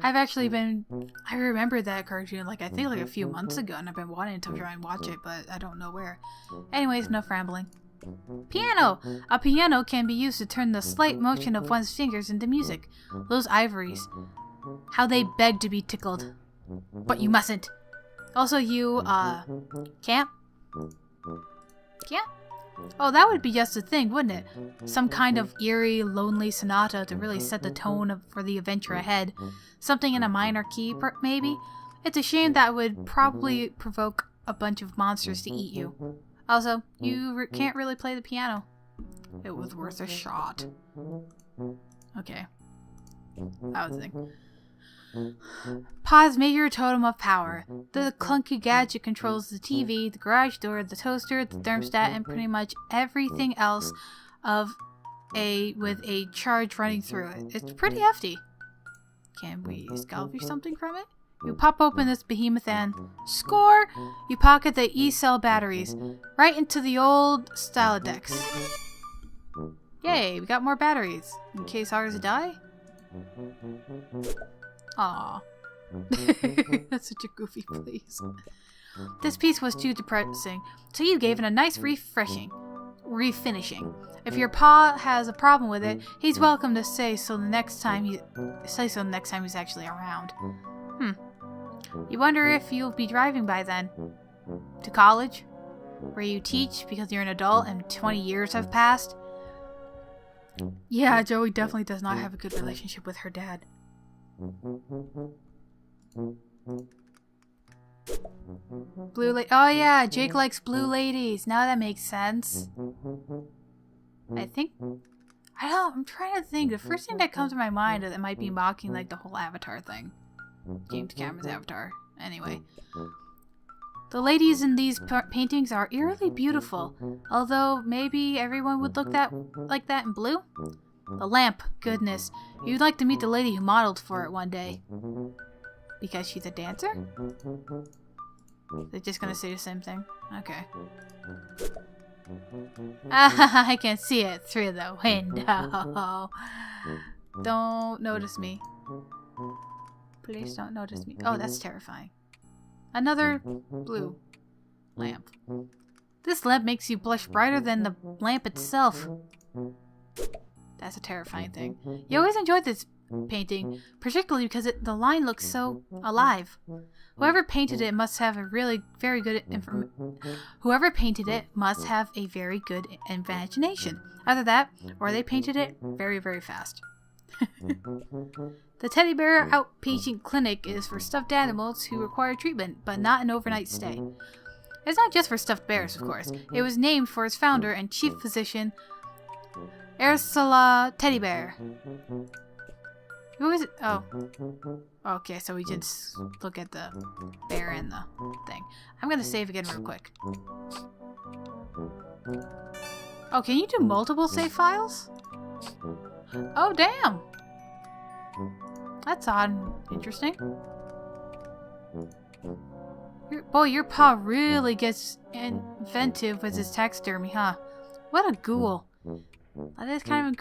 Speaker 1: I remember that cartoon, like, I think like a few months ago, and I've been wanting to try and watch it, but I don't know where. Anyways, enough rambling. Piano! A piano can be used to turn the slight motion of one's fingers into music. Those ivories. How they beg to be tickled. But you mustn't. Also, you, can't? Can't? Oh, that would be just the thing, wouldn't it? Some kind of eerie, lonely sonata to really set the tone for the adventure ahead. Something in a minor key, maybe? It's a shame that would probably provoke a bunch of monsters to eat you. Also, you can't really play the piano. It was worth a shot. Okay. That was the thing. Pause made your totem of power. The clunky gadget controls the TV, the garage door, the toaster, the thermostat, and pretty much everything else with a charge running through it. It's pretty hefty. Can we salvage something from it? You pop open this behemoth and score! You pocket the E-cell batteries right into the old Stylodex. Yay, we got more batteries. In case ours die? Aww. That's such a goofy place. This piece was too depressing, so you gave it a nice refinishing. If your pa has a problem with it, he's welcome to say so the next time he's actually around. You wonder if you'll be driving by then. To college? Where you teach because you're an adult and 20 years have passed? Yeah, Joey definitely does not have a good relationship with her dad. Oh yeah, Jake likes blue ladies. Now that makes sense. I'm trying to think. The first thing that comes to my mind is it might be mocking like the whole Avatar thing. James Cameron's Avatar. Anyway. The ladies in these paintings are eerily beautiful, although maybe everyone would look like that in blue? The lamp, goodness. You'd like to meet the lady who modeled for it one day. Because she's a dancer? They're just gonna say the same thing? Okay. I can see it through the window. Don't notice me. Please don't notice me. Oh, that's terrifying. Another blue lamp. This lamp makes you blush brighter than the lamp itself. That's a terrifying thing. You always enjoyed this painting, particularly because the line looks so alive. Whoever painted it must have a very good imagination. Either that, or they painted it very, very fast. The teddy bear outpatient clinic is for stuffed animals who require treatment, but not an overnight stay. It's not just for stuffed bears, of course. It was named for its founder and chief physician, Ursula Teddy Bear. Who is it? Oh. Okay, so we just look at the bear and the thing. I'm gonna save again real quick. Oh, can you do multiple save files? Oh, damn! That's odd and interesting. Your paw really gets inventive with his taxidermy, huh? What a ghoul. That is kind of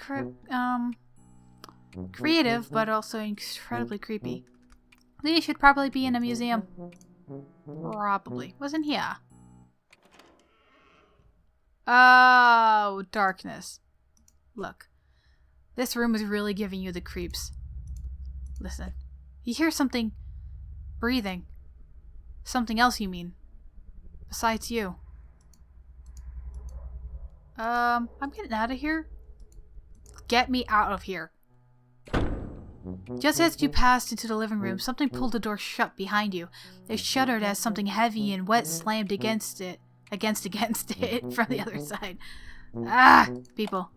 Speaker 1: creative, but also incredibly creepy. These should probably be in a museum. Probably. Wasn't here. Oh, darkness. Look. This room is really giving you the creeps. Listen. You hear something breathing. Something else, you mean. Besides you. I'm getting out of here. Get me out of here. Just as you passed into the living room, something pulled the door shut behind you. It shuddered as something heavy and wet slammed against it from the other side. Ah, people.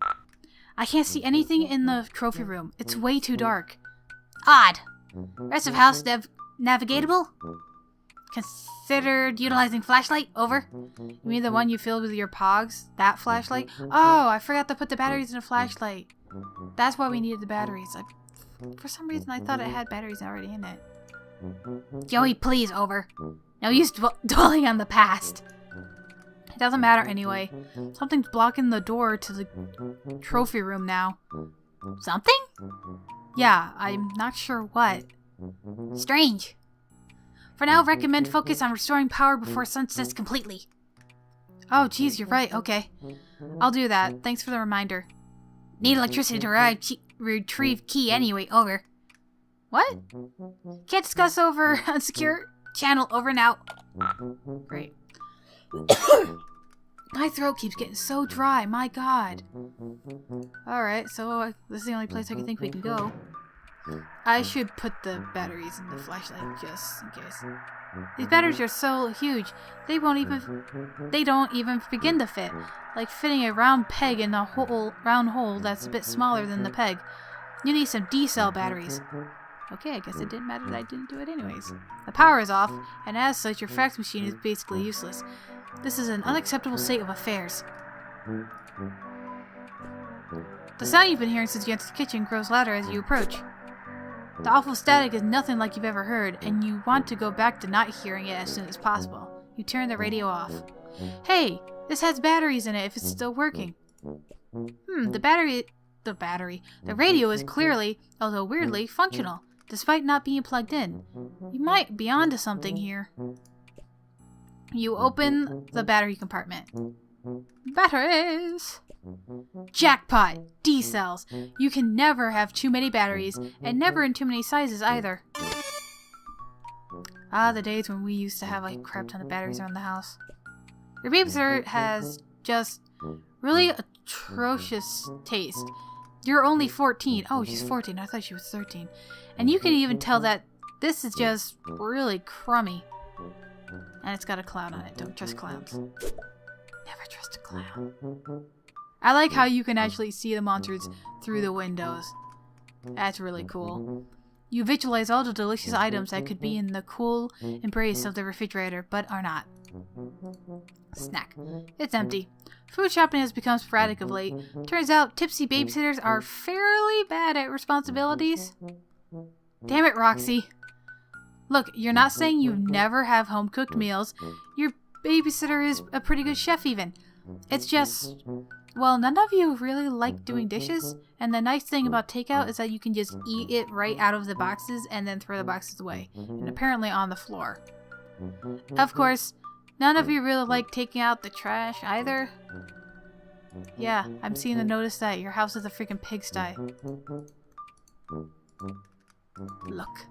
Speaker 1: I can't see anything in the trophy room. It's way too dark. Odd. Rest of house navigatable? Considered utilizing flashlight? Over. You mean the one you filled with your pogs? That flashlight? Oh, I forgot to put the batteries in the flashlight. That's why we needed the batteries. For some reason, I thought it had batteries already in it. Joey, please, over. No use dwelling on the past. It doesn't matter anyway. Something's blocking the door to the trophy room now. Something? Yeah, I'm not sure what.
Speaker 2: Strange. For now, recommend focus on restoring power before sun sets completely.
Speaker 1: Oh, geez, you're right. Okay. I'll do that. Thanks for the reminder.
Speaker 2: Need electricity to retrieve key anyway, over.
Speaker 1: What?
Speaker 2: Can't discuss over unsecure channel, over and out.
Speaker 1: Great. My throat keeps getting so dry, my god. Alright, so this is the only place I can think we can go. I should put the batteries in the flashlight just in case. These batteries are so huge, they don't even begin to fit. Like fitting a round peg in a round hole that's a bit smaller than the peg. You need some D-cell batteries. Okay, I guess it didn't matter that I didn't do it anyways. The power is off, and as such, your fax machine is basically useless. This is an unacceptable state of affairs. The sound you've been hearing since you entered the kitchen grows louder as you approach. The awful static is nothing like you've ever heard, and you want to go back to not hearing it as soon as possible. You turn the radio off. Hey, this has batteries in it if it's still working. The radio is clearly, although weirdly, functional, despite not being plugged in. You might be onto something here. You open the battery compartment. Batteries! Jackpot! D-cells! You can never have too many batteries, and never in too many sizes either. Ah, the days when we used to have like a crap ton of batteries around the house. Your babysitter has just really atrocious taste. You're only 14. Oh, she's 14. I thought she was 13. And you can even tell that this is just really crummy. And it's got a clown on it. Don't trust clowns. Never trust a clown. I like how you can actually see the monsters through the windows. That's really cool. You visualize all the delicious items that could be in the cool embrace of the refrigerator, but are not. Snack. It's empty. Food shopping has become sporadic of late. Turns out tipsy babysitters are fairly bad at responsibilities. Damn it, Roxy. Look, you're not saying you never have home-cooked meals. Your babysitter is a pretty good chef even. It's just, well, none of you really like doing dishes, and the nice thing about takeout is that you can just eat it right out of the boxes and then throw the boxes away, and apparently on the floor. Of course, none of you really like taking out the trash either. Yeah, I'm seeing the notice that your house is a freaking pigsty. Look,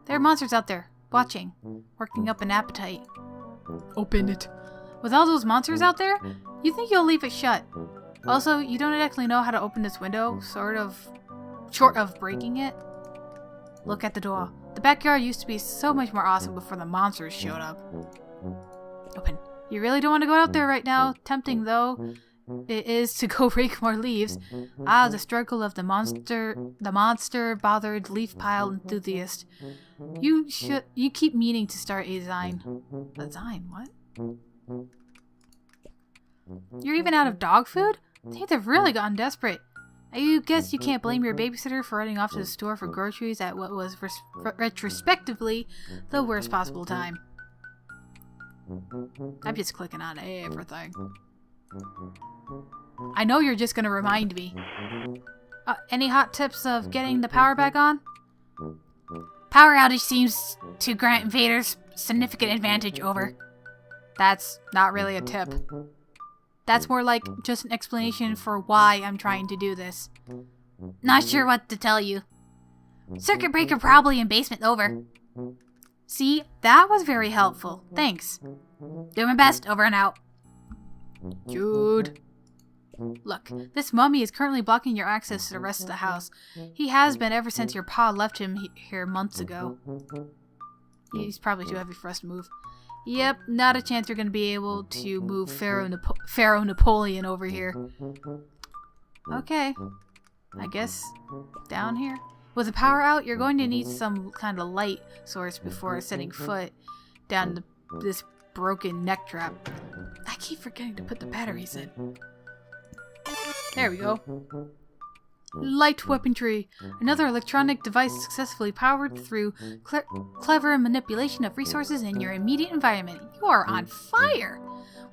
Speaker 1: there are monsters out there, watching, working up an appetite. Open it. With all those monsters out there, you think you'll leave it shut. Also, you don't exactly know how to open this window, short of breaking it. Look at the door. The backyard used to be so much more awesome before the monsters showed up. Open. You really don't want to go out there right now, tempting though it is to go rake more leaves. Ah, the struggle of the monster-bothered leaf pile enthusiast. You keep meaning to start a design. A design? What? You're even out of dog food? I think they've really gotten desperate. I guess you can't blame your babysitter for running off to the store for groceries at what was retrospectively the worst possible time. I'm just clicking on everything. I know you're just gonna remind me. Any hot tips of getting the power back on?
Speaker 2: Power outage seems to grant invaders significant advantage, over.
Speaker 1: That's not really a tip. That's more like just an explanation for why I'm trying to do this.
Speaker 2: Not sure what to tell you. Circuit breaker probably in basement, over.
Speaker 1: See, that was very helpful. Thanks.
Speaker 2: Do my best, over and out.
Speaker 1: Jude. Look, this mummy is currently blocking your access to the rest of the house. He has been ever since your pa left him here months ago. He's probably too heavy for us to move. Yep, not a chance you're going to be able to move Pharaoh Napoleon over here. Okay, I guess down here. With the power out, you're going to need some kind of light source before setting foot down this broken neck trap. I keep forgetting to put the batteries in. There we go. Light weaponry. Another electronic device successfully powered through clever manipulation of resources in your immediate environment. You are on fire!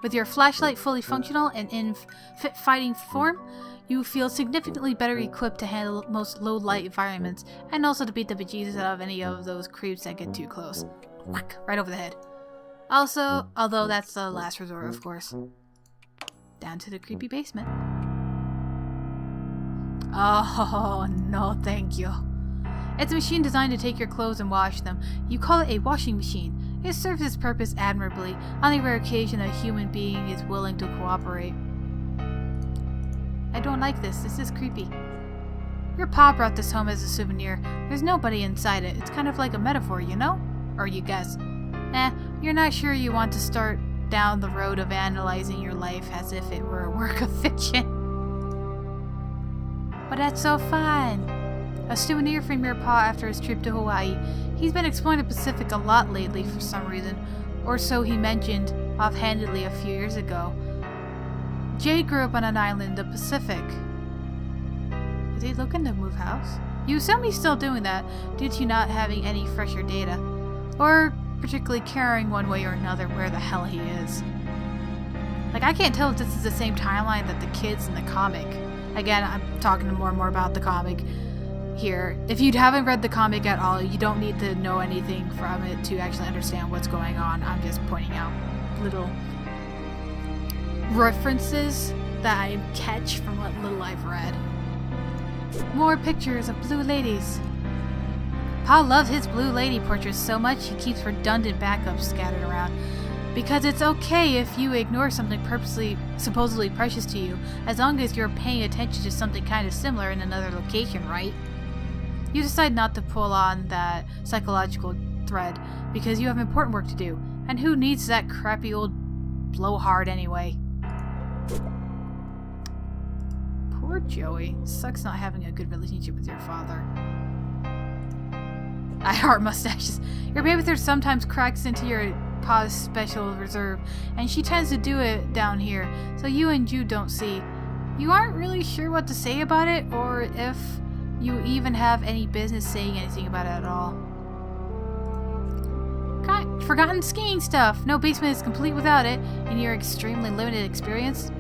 Speaker 1: With your flashlight fully functional and in fit fighting form, you feel significantly better equipped to handle most low-light environments, and also to beat the bejesus out of any of those creeps that get too close. Whack! Right over the head. Also, although that's the last resort, of course. Down to the creepy basement. Oh, no thank you. It's a machine designed to take your clothes and wash them. You call it a washing machine. It serves its purpose admirably, on the rare occasion a human being is willing to cooperate. I don't like this. This is creepy. Your pa brought this home as a souvenir. There's nobody inside it. It's kind of like a metaphor, you know? Or you guess. Nah, you're not sure you want to start down the road of analyzing your life as if it were a work of fiction. But that's so fun! A souvenir from your pa after his trip to Hawaii. He's been exploring the Pacific a lot lately for some reason, or so he mentioned offhandedly a few years ago. Jay grew up on an island in the Pacific. Is he looking to move house? You assume he's still doing that, due to not having any fresher data, or particularly caring one way or another where the hell he is. Like, I can't tell if this is the same timeline that the kids in the comic. Again, I'm talking more and more about the comic here. If you haven't read the comic at all, you don't need to know anything from it to actually understand what's going on. I'm just pointing out little references that I catch from what little I've read. More pictures of blue ladies. Pa loves his blue lady portraits so much he keeps redundant backups scattered around. Because it's okay if you ignore something supposedly precious to you, as long as you're paying attention to something kind of similar in another location, right? You decide not to pull on that psychological thread, because you have important work to do, and who needs that crappy old blowhard anyway? Poor Joey. Sucks not having a good relationship with your father. I heart mustaches. Your babysitter sometimes cracks into your pa's special reserve, and she tends to do it down here, so you and Jude don't see. You aren't really sure what to say about it, or if you even have any business saying anything about it at all. Forgotten skiing stuff. No basement is complete without it, in your extremely limited experience.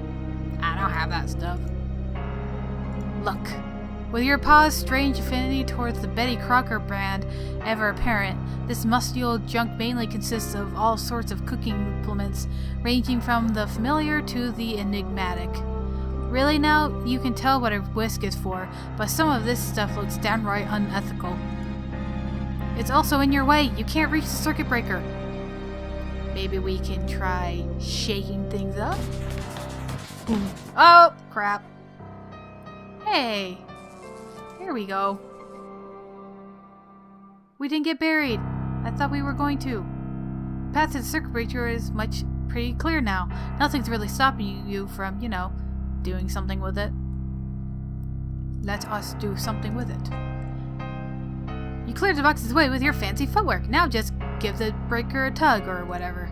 Speaker 1: I don't have that stuff. Look. With your pa's strange affinity towards the Betty Crocker brand ever apparent, this musty old junk mainly consists of all sorts of cooking implements, ranging from the familiar to the enigmatic. Really now, you can tell what a whisk is for, but some of this stuff looks downright unethical. It's also in your way. You can't reach the circuit breaker. Maybe we can try shaking things up? Boom. Oh, crap. Hey. Here we go. We didn't get buried. I thought we were going to. The path to the circuit breaker is pretty clear now. Nothing's really stopping you from, doing something with it. Let us do something with it. You cleared the box's way with your fancy footwork. Now just give the breaker a tug or whatever.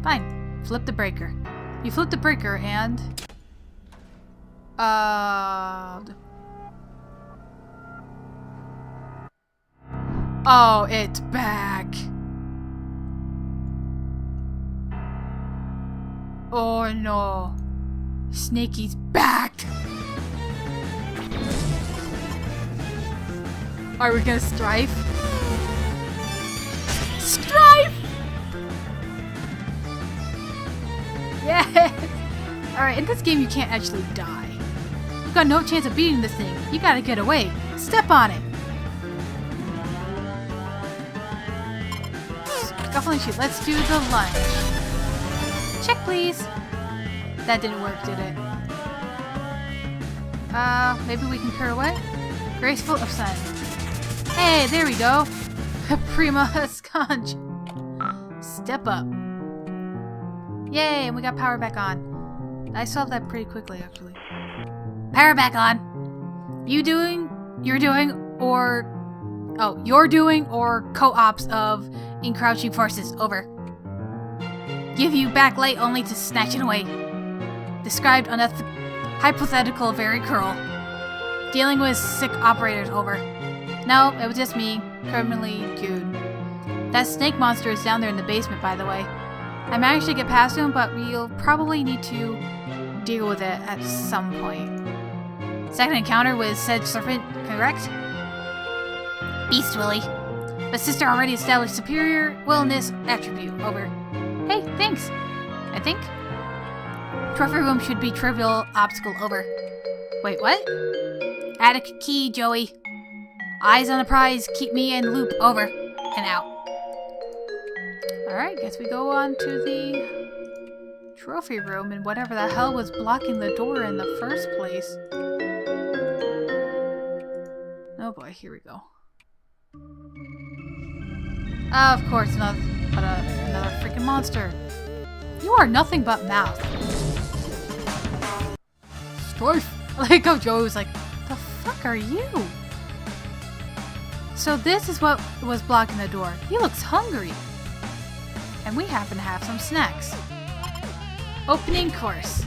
Speaker 1: Fine. Flip the breaker. You flip the breaker and... Oh, it's back. Oh no. Snakey's back. Are we gonna strife? Strife! Yes! Alright, in this game you can't actually die. You've got no chance of beating this thing. You gotta get away. Step on it. Scuffling shoot. Let's do the lunge. Check, please. That didn't work, did it? Maybe we can clear away? Graceful ascent. Hey, there we go. Prima sconch. Step up. Yay, and we got power back on. I solved that pretty quickly, actually. Power back on. You're doing, or co-ops of encroaching forces. Over. Give you backlight only to snatch it away. Described hypothetical, very cruel. Dealing with sick operators. Over. No, it was just me, criminally Jude. That snake monster is down there in the basement, by the way. I managed to get past him, but we'll probably need to deal with it at some point.
Speaker 2: Second encounter with said serpent, correct? Beast Willie. But sister already established superior wellness attribute. Over.
Speaker 1: Hey, thanks.
Speaker 2: I think. Trophy room should be trivial obstacle. Over.
Speaker 1: Wait, what?
Speaker 2: Attic key, Joey. Eyes on the prize. Keep me in loop. Over. And out.
Speaker 1: Alright, guess we go on to the trophy room and whatever the hell was blocking the door in the first place. Oh boy, here we go. Of course, another freaking monster. You are nothing but mouth. Strife! Like how Joey was like, the fuck are you? So this is what was blocking the door. He looks hungry. And we happen to have some snacks. Opening course.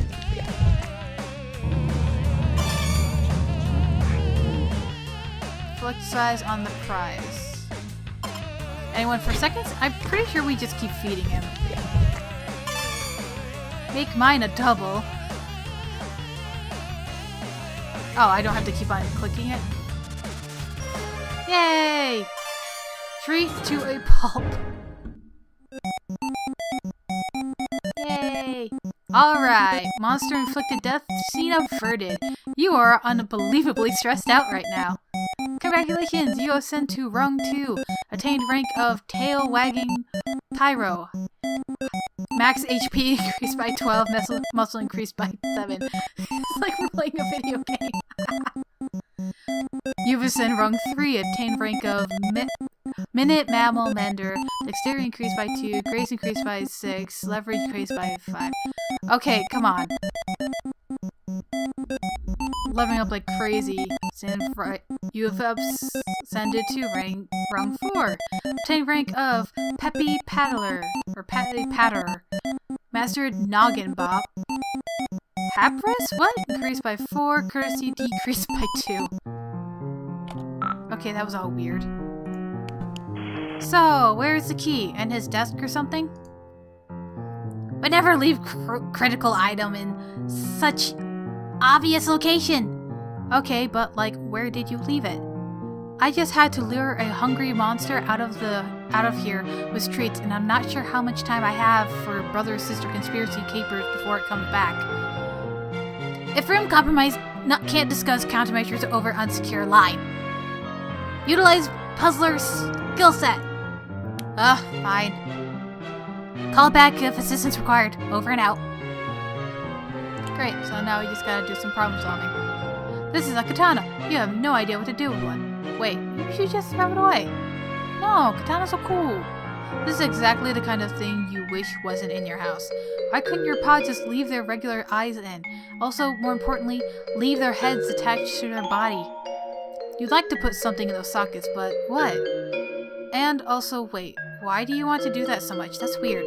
Speaker 1: Select size on the prize. Anyone for seconds? I'm pretty sure we just keep feeding him. Make mine a double. Oh, I don't have to keep on clicking it. Yay! Treat to a pulp. Yay! Alright, monster inflicted death scene averted. You are unbelievably stressed out right now. Congratulations, you are sent to rung 2. Attained rank of tail wagging Tyro. Max HP increased by 12, muscle increased by 7. It's like we're playing a video game. You've ascended rung 3, attained rank of Minute Mammal Mender. Dexterity increased by 2, grace increased by 6, leverage increased by 5. Okay, come on. Leveling up like crazy. You have ascended to rung 4. Obtained rank of Peppy Paddler, or Peppy Patterer. Mastered Noggin Bop. Hapris? What? Increased by 4, courtesy decreased by 2. Okay, that was all weird. So, where's the key? In his desk or something?
Speaker 2: But never leave critical item in such obvious location.
Speaker 1: Okay, but like, where did you leave it? I just had to lure a hungry monster out of here with treats, and I'm not sure how much time I have for brother-sister conspiracy capers before it comes back.
Speaker 2: If room compromise, can't discuss countermeasures over unsecure line. Utilize puzzler skill set.
Speaker 1: Fine.
Speaker 2: Call back if assistance required. Over and out.
Speaker 1: Great, so now we just gotta do some problem solving. This is a katana. You have no idea what to do with one. Wait, you should just throw it away. No, katanas are cool. This is exactly the kind of thing you wish wasn't in your house. Why couldn't your pod just leave their regular eyes in? Also, more importantly, leave their heads attached to their body. You'd like to put something in those sockets, but what? And also, wait, why do you want to do that so much? That's weird.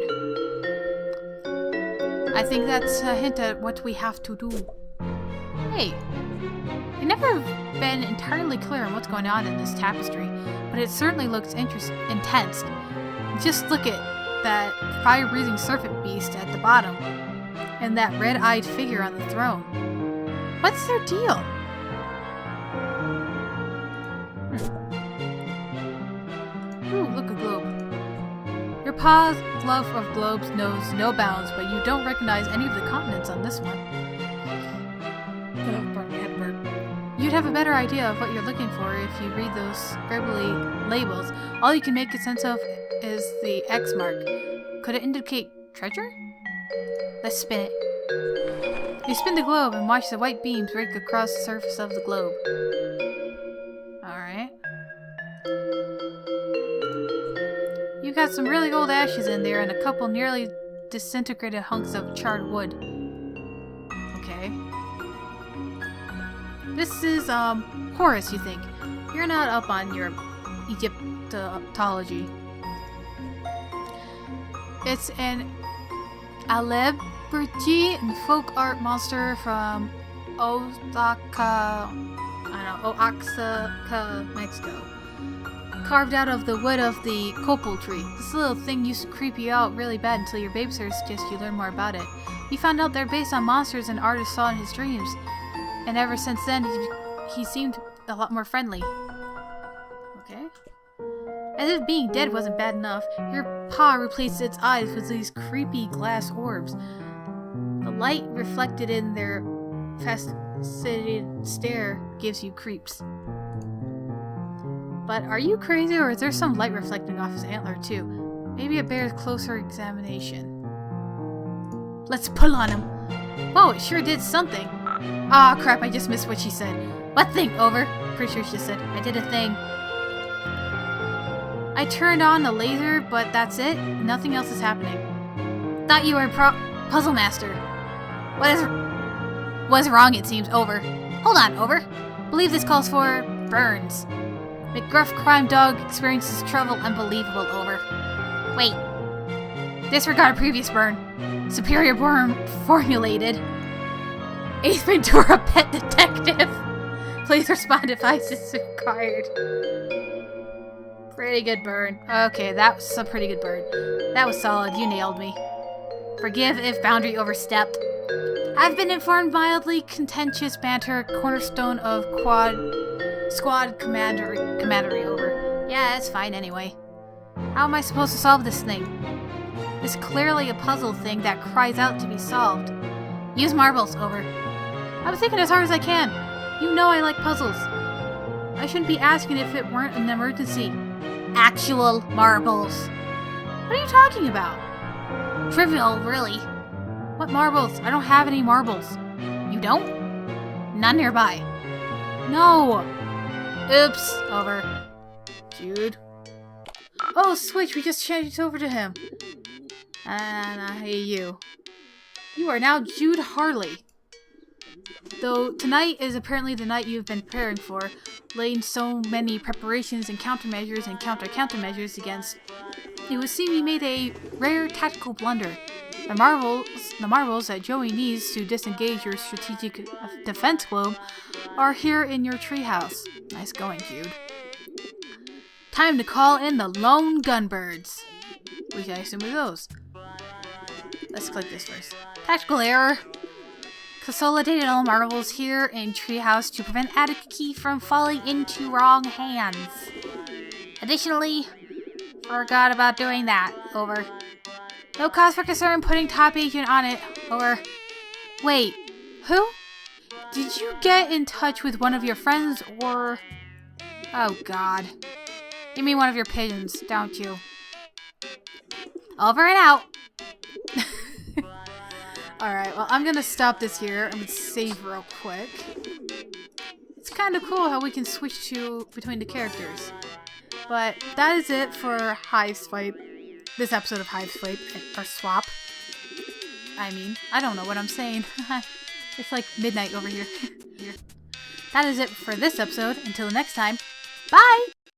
Speaker 1: I think that's a hint at what we have to do. Hey, I've never been entirely clear on what's going on in this tapestry, but it certainly looks intense. Just look at that fire-breathing serpent beast at the bottom, and that red-eyed figure on the throne. What's their deal? Ooh, look, a globe. Your pa's love of globes knows no bounds, but you don't recognize any of the continents on this one. You'd have a better idea of what you're looking for if you read those scribbly labels. All you can make a sense of is the X mark. Could it indicate treasure? Let's spin it. You spin the globe and watch the white beams break across the surface of the globe. Alright. You've got some really old ashes in there and a couple nearly disintegrated hunks of charred wood. Okay. This is, Horus, you think. You're not up on your Egyptology. It's an Alebrije and folk art monster from Oaxaca, Mexico. Carved out of the wood of the copal tree. This little thing used to creep you out really bad until your babysitter suggests you learn more about it. He found out they're based on monsters an artist saw in his dreams. And ever since then, he seemed a lot more friendly. Okay. As if being dead wasn't bad enough, your paw replaced its eyes with these creepy glass orbs. The light reflected in their fascinated stare gives you creeps. But are you crazy, or is there some light reflecting off his antler too? Maybe it bears closer examination. Let's pull on him. Whoa, it sure did something. Ah, crap, I just missed what she said. What thing? Over. Pretty sure she just said, I did a thing. I turned on the laser, but that's it. Nothing else is happening.
Speaker 2: Thought you were puzzle master. What's wrong, it seems. Over. Hold on, Over. Believe this calls for burns.
Speaker 1: McGruff crime dog experiences trouble unbelievable. Over.
Speaker 2: Wait. Disregard previous burn. Superior burn formulated.
Speaker 1: 8th Ventura Pet Detective. Please respond if ice is required. Pretty good burn. Okay, that was a pretty good burn. That was solid. You nailed me.
Speaker 2: Forgive if boundary overstepped.
Speaker 1: I've been informed mildly contentious banter, cornerstone of squad commandery. Over.
Speaker 2: Yeah, it's fine anyway.
Speaker 1: How am I supposed to solve this thing? It's clearly a puzzle thing that cries out to be solved.
Speaker 2: Use marbles. Over.
Speaker 1: I'm thinking as hard as I can. You know I like puzzles. I shouldn't be asking if it weren't an emergency.
Speaker 2: Actual marbles.
Speaker 1: What are you talking about?
Speaker 2: Trivial, really.
Speaker 1: What marbles? I don't have any marbles.
Speaker 2: You don't? None nearby.
Speaker 1: No.
Speaker 2: Oops. Over.
Speaker 1: Jude. Oh, switch. We just changed over to him. And I hate you. You are now Jude Harley. Though tonight is apparently the night you've been preparing for, laying so many preparations and countermeasures and countermeasures against, it would seem you made a rare tactical blunder. The marbles that Joey needs to disengage your strategic defense globe are here in your treehouse. Nice going, Jude. Time to call in the lone gunbirds. Which I assume are those. Let's click this first.
Speaker 2: Tactical error. Consolidated all marbles here in treehouse to prevent attic key from falling into wrong hands. Additionally, forgot about doing that. Over.
Speaker 1: No cause for concern putting top agent on it. Over. Wait, who? Did you get in touch with one of your friends or... Oh god. You mean one of your pigeons, don't you?
Speaker 2: Over and out.
Speaker 1: Alright, well, I'm gonna stop this here. I'm gonna save real quick. It's kind of cool how we can switch between the characters. But that is it for Hiveswap. This episode of Hiveswap, or Swap. I mean, I don't know what I'm saying. It's like midnight over here. That is it for this episode. Until next time, bye!